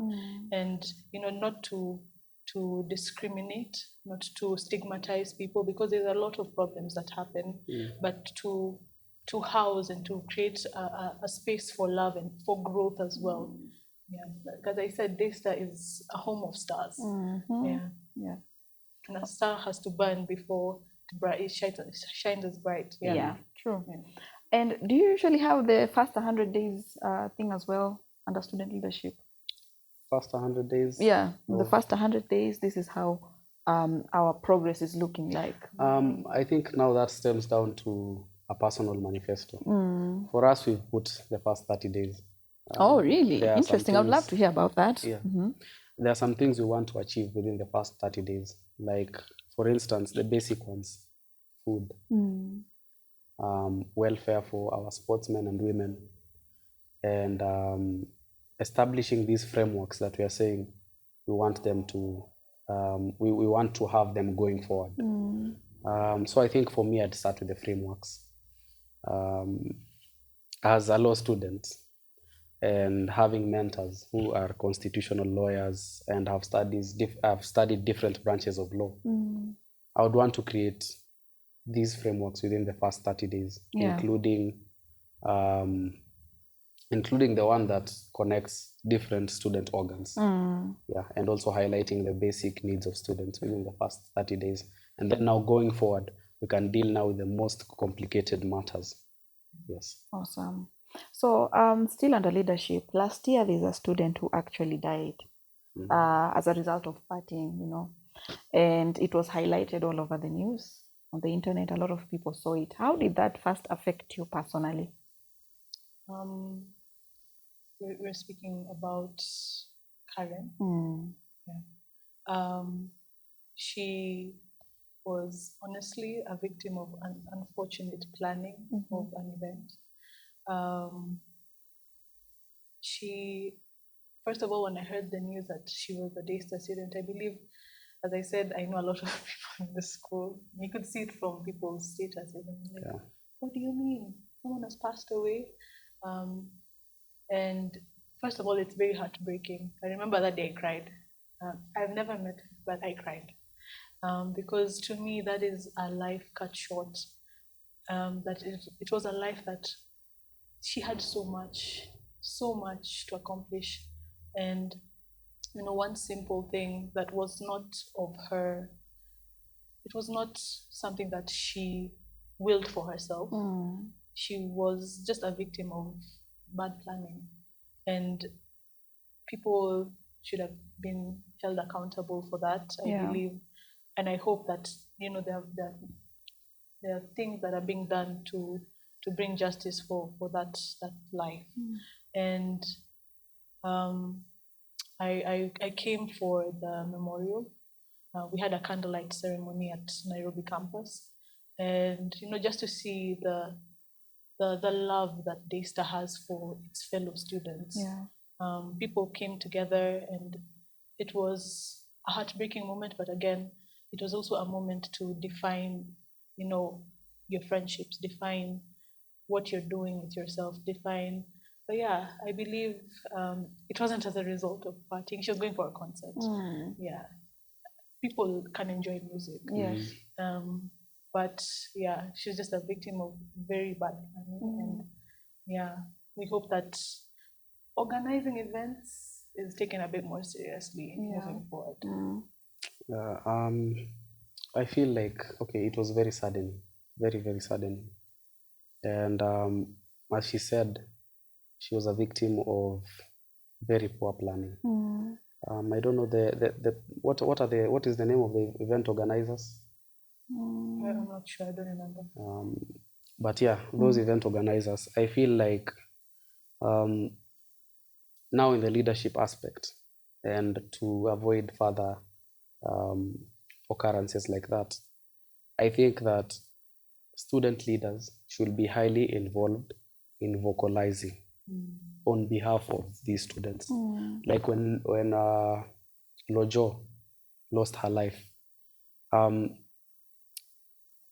and not to discriminate, not to stigmatize people, because there's a lot of problems that happen, but to house and to create a space for love and for growth as well. Because I said Daystar is a home of stars. And a star has to burn before it shines as bright.
True. And do you usually have the first 100 days thing as well under student leadership?
First 100 days?
Yeah, the first 100 days, this is how our progress is looking like.
I think now that stems down to a personal manifesto. For us, we've put the first 30 days.
Oh, really? Interesting. I would love to hear about that.
There are some things we want to achieve within the first 30 days. Like, for instance, the basic ones: food, welfare for our sportsmen and women, and establishing these frameworks that we are saying we want them to, we want to have them going forward. So I think for me, I'd start with the frameworks. As a law student, and having mentors who are constitutional lawyers and have studied different branches of law, I would want to create these frameworks within the first 30 days, including the one that connects different student organs, and also highlighting the basic needs of students within the first 30 days. And then now going forward, we can deal now with the most complicated matters. Yes.
Awesome. So still under leadership, last year there's a student who actually died as a result of partying, and it was highlighted all over the news, on the internet. A lot of people saw it. How did that first affect you personally?
We're speaking about Karen. She was honestly a victim of an unfortunate planning of an event. She, first of all, when I heard the news that she was a Daystar student, I believe, as I said, I know a lot of people in the school. You could see it from people's status. Like, what do you mean? Someone has passed away? And first of all, it's very heartbreaking. I remember that day I cried. I've never met her, but I cried. Because to me, that is a life cut short. It was a life that she had so much to accomplish. And, one simple thing that was not of her, it was not something that she willed for herself. She was just a victim of bad planning. And people should have been held accountable for that, I believe. And I hope that, there are things that are being done to bring justice for that life. And I came for the memorial. We had a candlelight ceremony at Nairobi campus, and just to see the love that Daystar has for its fellow students. People came together, and it was a heartbreaking moment, but again, it was also a moment to define, your friendships, define what you're doing with yourself, define. But yeah, I believe it wasn't as a result of partying. She was going for a concert. Yeah, people can enjoy music.
Yes.
But yeah, she's just a victim of very bad planning. And yeah, we hope that organizing events is taken a bit more seriously moving forward.
I feel like, okay, it was very sudden, very, very sudden. And as she said, she was a victim of very poor planning. I don't know what is the name of the event organizers?
I'm not sure, I don't remember.
But yeah, those event organizers, I feel like now in the leadership aspect, and to avoid further occurrences like that, I think that student leaders should be highly involved in vocalizing on behalf of these students. Like when Lojo lost her life,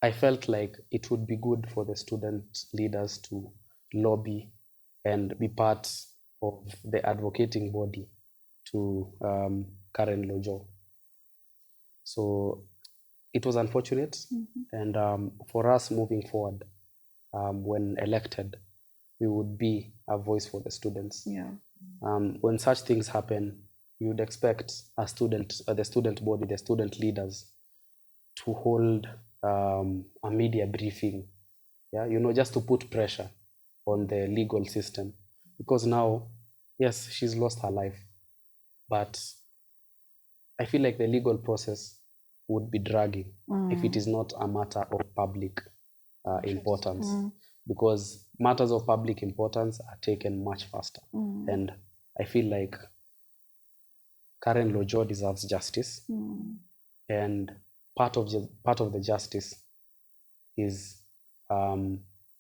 I felt like it would be good for the student leaders to lobby and be part of the advocating body to Karen Lojo. So it was unfortunate, and for us moving forward, when elected, we would be a voice for the students.
Yeah.
When such things happen, you would expect the student body, the student leaders, to hold a media briefing, just to put pressure on the legal system, because now, yes, she's lost her life, but I feel like the legal process would be dragging if it is not a matter of public importance, because matters of public importance are taken much faster. And I feel like Karen Lojo deserves justice, and part of the justice is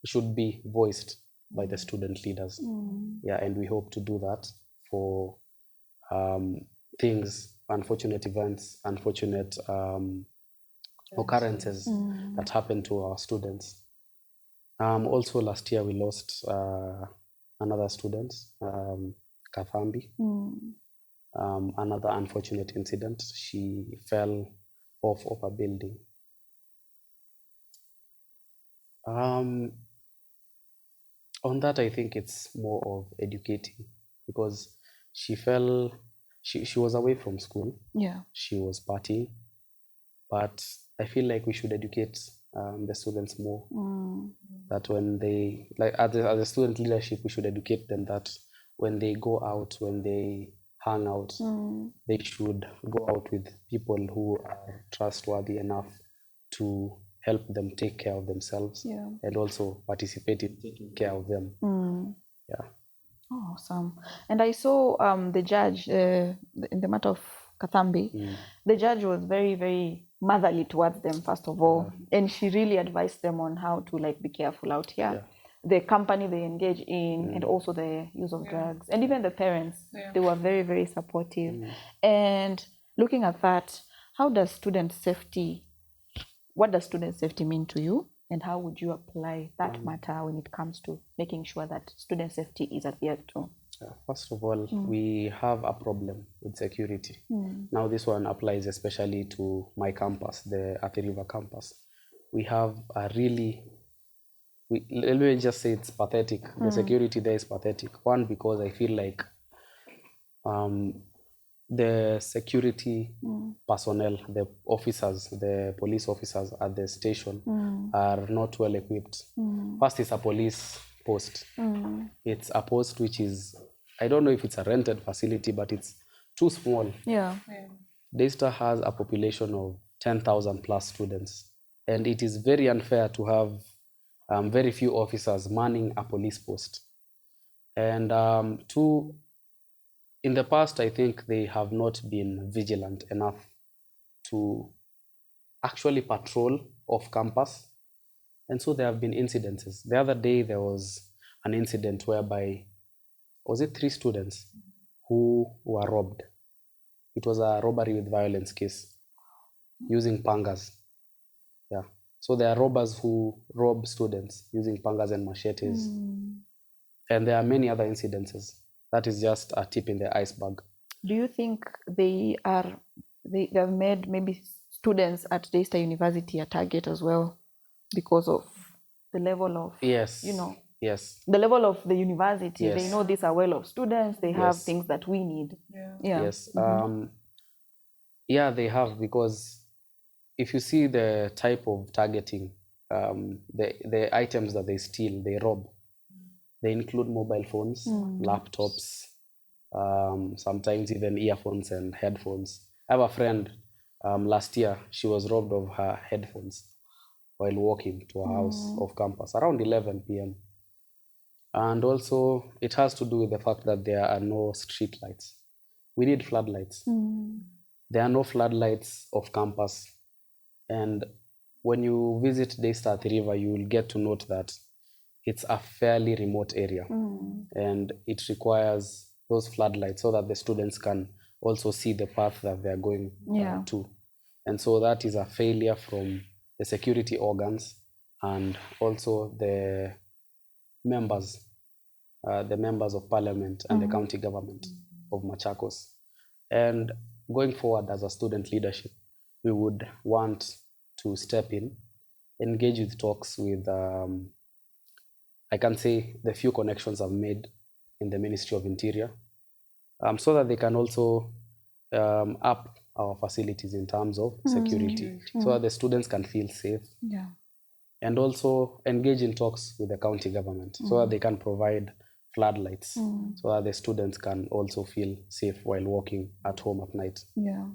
should be voiced by the student leaders. Yeah, and we hope to do that for unfortunate events, unfortunate occurrences that happen to our students. Also, last year we lost another student, Kathambi. Another unfortunate incident. She fell off of a building. On that, I think it's more of educating, because she fell. She was away from school.
Yeah.
She was partying, but I feel like we should educate the students more. That when they, like, as a student leadership, we should educate them that when they go out, when they hang out, they should go out with people who are trustworthy enough to help them take care of themselves, and also participate in taking care of them. Yeah.
Oh, awesome. And I saw the judge in the matter of Kathambi. The judge was very, very motherly towards them, first of all, and she really advised them on how to be careful out here. The company they engage in, and also the use of drugs, and even the parents, they were very, very supportive. And looking at that, what does student safety mean to you? And how would you apply that matter when it comes to making sure that student safety is adhered to?
First of all, we have a problem with security. Now, this one applies especially to my campus, the Athi River campus. We have a really, let me just say it's pathetic. The security there is pathetic. One, because I feel like the security personnel, the officers, the police officers at the station are not well equipped. First, it's a police post. It's a post which is, I don't know if it's a rented facility, but it's too small. Daystar has a population of 10,000 plus students, and it is very unfair to have very few officers manning a police post. And two, in the past, I think they have not been vigilant enough to actually patrol off campus. And so there have been incidences. The other day, there was an incident whereby, was it 3 students who were robbed It was a robbery with violence case using pangas. Yeah. So there are robbers who rob students using pangas and machetes. And there are many other incidences. That is just a tip in the iceberg.
Do you think they have made maybe students at Daystar University a target as well because of the level of,
Yes. Yes.
the level of the university?
Yes.
They know these are well of students. They have
Yes.
things that we need.
Yeah.
Yes. Yeah, they have, because if you see the type of targeting, the items that they steal, they rob, they include mobile phones, laptops, sometimes even earphones and headphones. I have a friend, last year, she was robbed of her headphones while walking to a house of campus around 11 p.m. And also, it has to do with the fact that there are no street lights. We need floodlights. There are no floodlights of campus. And when you visit Daystar at the river, you will get to note that it's a fairly remote area. And it requires those floodlights so that the students can also see the path that they're going to. And so that is a failure from the security organs and also the members of parliament and the county government of Machakos. And going forward as a student leadership, we would want to step in, engage with talks with, I can say, the few connections I've made in the Ministry of Interior, so that they can also up our facilities in terms of security, so that the students can feel safe. And also engage in talks with the county government so that they can provide floodlights so that the students can also feel safe while walking at home at night.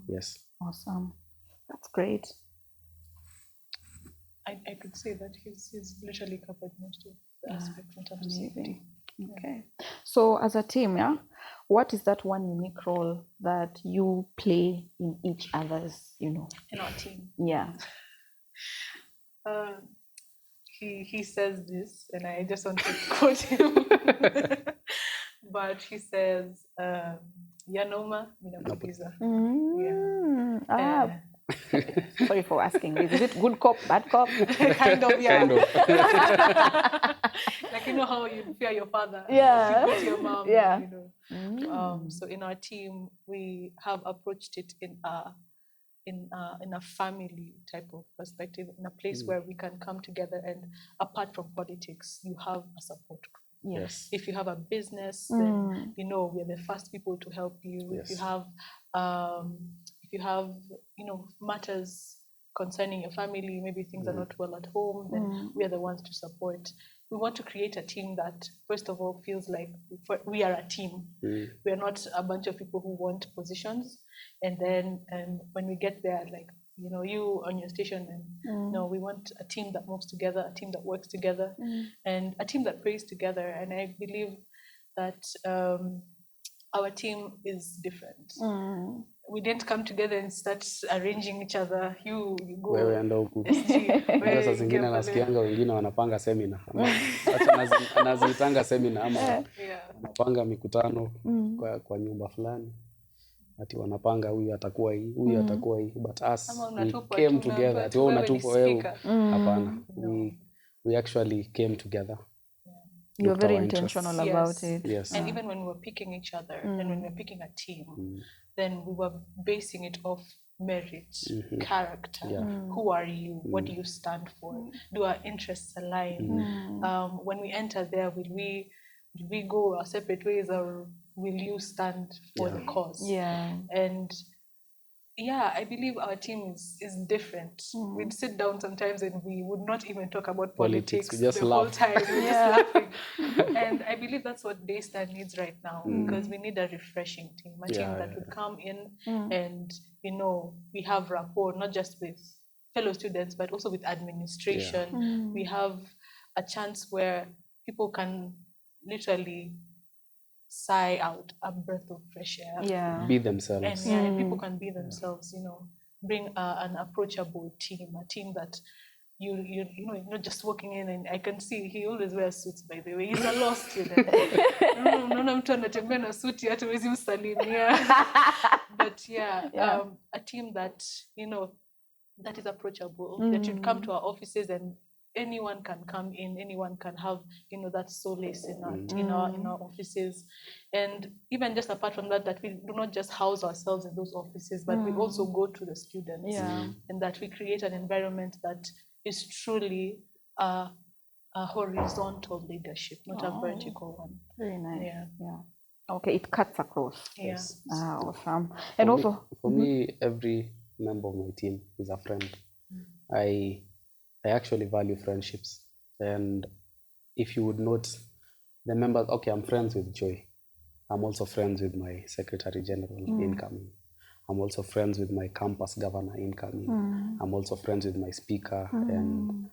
Yes.
Awesome. That's great.
I could say that he's literally covered most of the aspects in terms of safety.
Okay. So as a team, what is that one unique role that you play in each other's,
In our team.
Yeah.
He says this, and I just want to quote him. But he says, Yanoma Minakubiza.
Sorry for asking this. Is it good cop, bad cop?
Kind of, yeah.
Kind of.
Like, how you fear your father.
Yeah.
You go to your mom.
Yeah.
So in our team, we have approached it in a family type of perspective, in a place where we can come together, and apart from politics, you have a support group.
Yes.
If you have a business, then we're the first people to help you.
Yes.
If you have matters concerning your family, maybe things are not well at home, then we are the ones to support. We want to create a team that, first of all, feels like we are a team. We are not a bunch of people who want positions. And then when we get there, like, you on your station, and no, we want a team that moves together, a team that works together, and a team that prays together. And I believe that our team is different. We didn't come together and start arranging each other. You go.
Wewe enda huku.
Wewe
Sasa zingine
ingia pale.
nasikianga wengine wanapanga semina. Anaziitanga semina ama wanapanga mikutano kwa nyumba fulani. Ati wanapanga huyu atakuwa hii, huyu atakuwa hii. But us, we came together. Ati wewe unatupwa wewe. Hapana. We actually came together.
You're very intentional about it.
Yes.
And even when we were picking each other and when we were picking a team, then we were basing it off merit, character. Who are you? What do you stand for? Do our interests align? When we enter there, will we go our separate ways, or will you stand for the cause? And I believe our team is different. We'd sit down sometimes and we would not even talk about politics
We just
the
laugh.
whole time. We're just laughing. And I believe that's what Daystar needs right now, because we need a refreshing team, a team that would come in and, we have rapport, not just with fellow students, but also with administration. We have a chance where people can literally sigh out a breath of fresh air.
Be themselves.
And people can be themselves, bring an approachable team, a team that you're not just walking in, and I can see he always wears suits, by the way. He's a law student. Unaona mtu anatembea na suti hata huwezi msalimia. But yeah, a team that, that is approachable, that you'd come to our offices and anyone can come in, anyone can have, that solace in our offices. And even just apart from that we do not just house ourselves in those offices, but we also go to the students, and that we create an environment that is truly a horizontal leadership, not a vertical one.
Very nice. Yeah. Okay, it cuts across.
Yes.
Awesome. And
for me, every member of my team is a friend. I actually value friendships, and if you would note, the members. Okay, I'm friends with Joy. I'm also friends with my Secretary General incoming. I'm also friends with my campus governor incoming. I'm also friends with my speaker and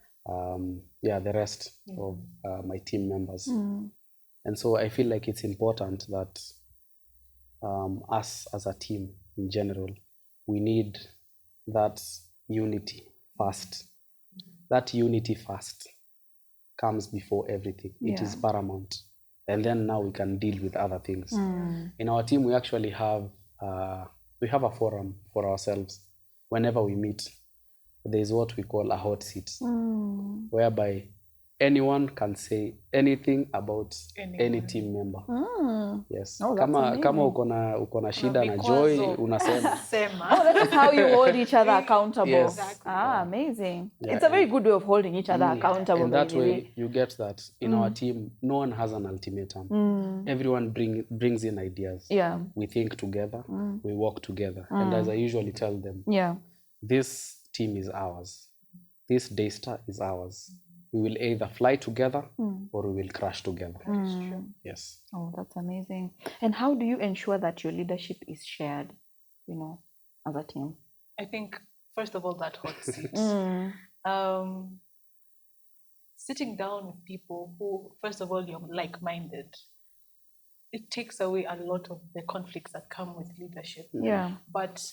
the rest of my team members. And so I feel like it's important that us as a team in general, we need that unity first. That unity first comes before everything. It is paramount. And then now we can deal with other things. In our team, we actually have a forum for ourselves. Whenever we meet, there's what we call a hot seat, whereby anyone can say anything about any team member. Yes. Kama uko na shida na Joy, unasema.
That is how you hold each other accountable.
Yes.
Exactly. Amazing. Yeah, it's a very good way of holding each other accountable.
And that way you get that in our team, no one has an ultimatum. Everyone brings in ideas. Yeah. We think together, we work together. And as I usually tell them, this team is ours. This Daystar is ours. We will either fly together or we will crash together. Yes.
Oh, that's amazing. And how do you ensure that your leadership is shared, as a team?
I think, first of all, that hot seat. Sitting down with people who, first of all, you're like-minded, it takes away a lot of the conflicts that come with leadership.
Yeah.
But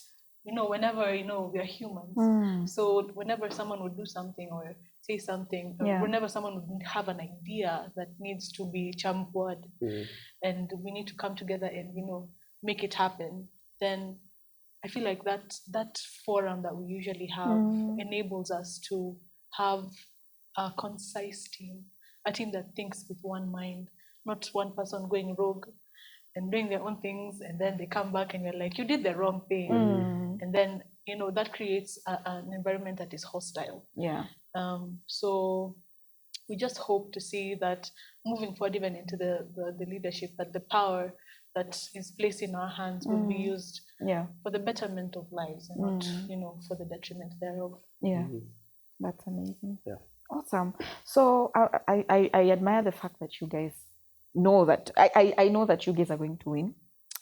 whenever, we are humans. So whenever someone would do something or say something, or whenever someone would have an idea that needs to be champuad, and we need to come together and, make it happen, then I feel like that forum that we usually have enables us to have a concise team, a team that thinks with one mind, not one person going rogue and doing their own things, and then they come back and you're like, you did the wrong thing. And then, that creates an environment that is hostile.
Yeah.
So we just hope to see that moving forward, even into the leadership, that the power that is placed in our hands will be used for the betterment of lives and not, for the detriment thereof.
Yeah. That's amazing.
Yeah.
Awesome. So I admire the fact that you guys know that I know that you guys are going to win.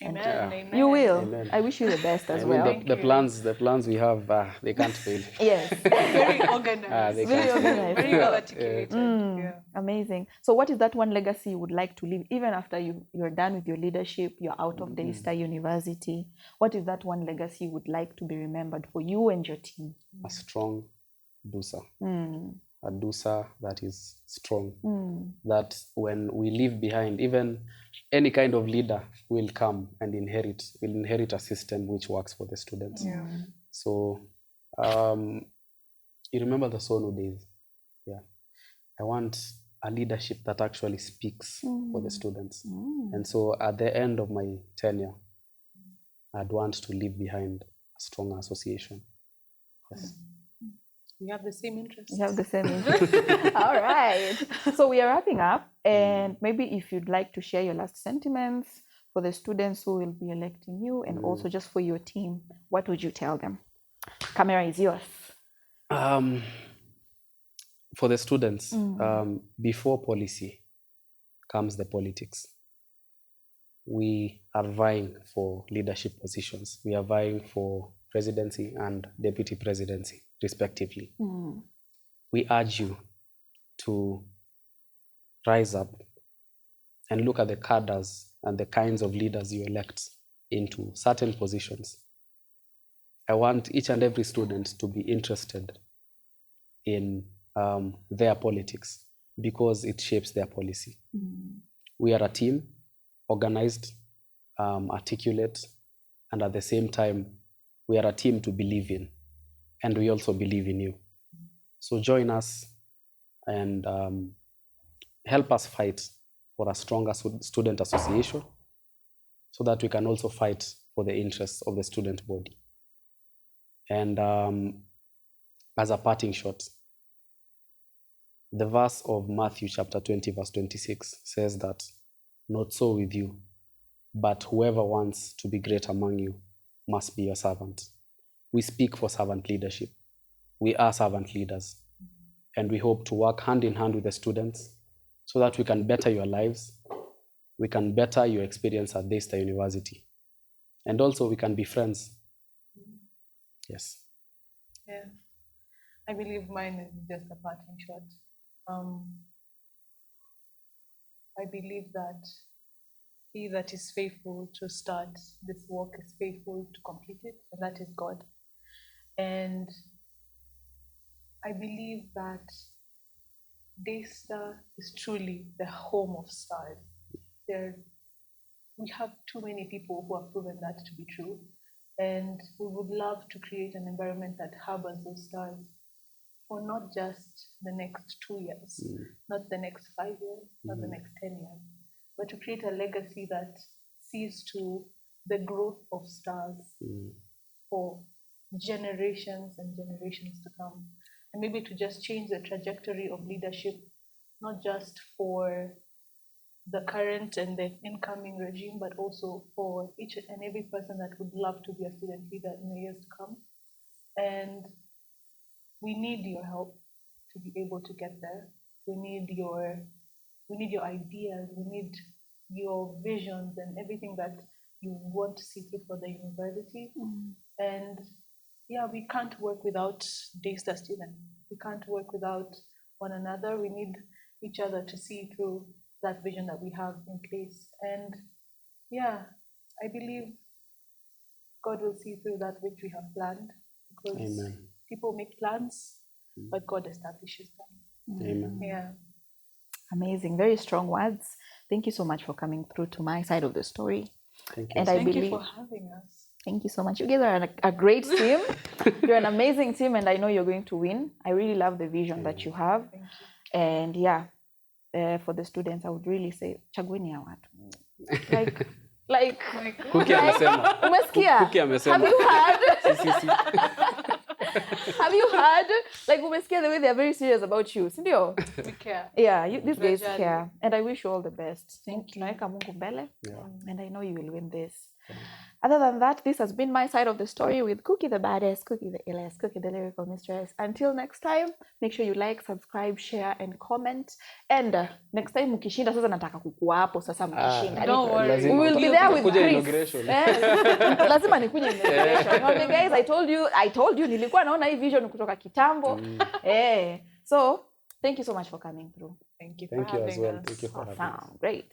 Amen. Amen.
You will.
Amen.
I wish you the best as
well. The plans we have, they can't fail.
Yes.
Very organized.
Very organized.
Very well articulated.
Amazing. So what is that one legacy you would like to leave, even after you're done with your leadership, you're out of Daystar University? What is that one legacy you would like to be remembered for you and your team?
A strong DUSA. A DUSA that is strong. That when we leave behind, even any kind of leader will come and inherit a system which works for the students.
Yeah.
So you remember the Sonu days? Yeah. I want a leadership that actually speaks for the students. And so at the end of my tenure, I'd want to leave behind a strong association. Yes.
We have the same interests.
We have the same interests. All right. So we are wrapping up. And maybe if you'd like to share your last sentiments for the students who will be electing you and also just for your team, what would you tell them? Camera is yours.
For the students, before policy comes the politics. We are vying for leadership positions. We are vying for presidency and deputy presidency, respectively. We urge you to rise up and look at the cadres and the kinds of leaders you elect into certain positions. I want each and every student to be interested in their politics because it shapes their policy. We are a team, organized, articulate, and at the same time, we are a team to believe in, and we also believe in you. So join us and help us fight for a stronger student association so that we can also fight for the interests of the student body. And as a parting shot, the verse of Matthew chapter 20, verse 26 says that, "Not so with you, but whoever wants to be great among you must be your servant." We speak for servant leadership. We are servant leaders. And we hope to work hand in hand with the students so that we can better your lives. We can better your experience at Daystar University. And also we can be friends. Yes.
Yeah. I believe mine is just a parting shot. I believe that he that is faithful to start this work is faithful to complete it, and that is God. And I believe that Daystar is truly the home of stars. We have too many people who have proven that to be true, and we would love to create an environment that harbors those stars for not just the next 2 years, not the next 5 years, not the next 10 years, but to create a legacy that sees to the growth of stars for generations and generations to come. And maybe to just change the trajectory of leadership, not just for the current and the incoming regime, but also for each and every person that would love to be a student leader in the years to come. And we need your help to be able to get there. We need your ideas. We need your visions and everything that you want to see through for the university. And yeah, we can't work without Daystar students. We can't work without one another. We need each other to see through that vision that we have in place. And yeah, I believe God will see through that which we have planned, because
Amen.
people make plans, but God establishes them.
Amen.
Yeah.
Amazing. Very strong words. Thank you so much for coming through to my side of the story.
Thank you.
And
Thank you for having us.
Thank you so much. You guys are a great team. You're an amazing team, and I know you're going to win. I really love the vision that you have.
Thank you.
And yeah, for the students, I would really say, chagueni ya watu. Like,
Cookie amesema.
umesikia?
Cookie amesema.
Have you heard?
Si.
Have you heard? Like, umesikia the way they're very serious about you, sindio?
We care.
Yeah, these guys
Tunajali.
care. And I wish you all the best.
Thank you.
Tunaweka Mungu mbele.
Yeah.
And I know you will win this. Other than that, this has been my side of the story with Cookie the baddest, Cookie the illest, Cookie the lyrical mistress. Until next time, make sure you like, subscribe, share, and comment. And next time, mkishinda, sasa nataka kukua hapo, sasa mkishinda.
Don't worry.
We will be there with
Kuja
Chris.
inauguration.
Lazima nikuje inauguration. Okay, guys, I told you, nilikuwa naona hii vision kutoka kitambo. So, thank you so much for coming through.
Thank you for
Thank you
having
as well.
us.
Thank you for having us.
Awesome. Great.